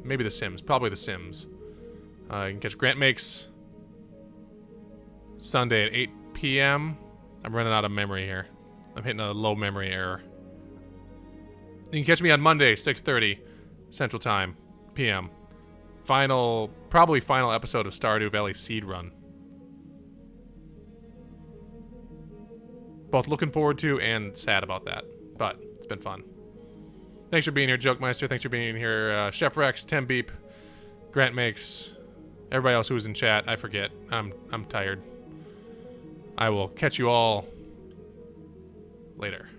Maybe The Sims. Probably The Sims. You can catch Grant Makes Sunday at 8 p.m. I'm running out of memory here. I'm hitting a low memory error. You can catch me on Monday, 6:30 Central Time, p.m. Probably final episode of Stardew Valley Seed Run. Both looking forward to and sad about that, but it's been fun. Thanks for being here, Jokemeister. Thanks for being here, Chef Rex, Tembeep, Grant Makes, everybody else who was in chat. I forget. I'm tired. I will catch you all later.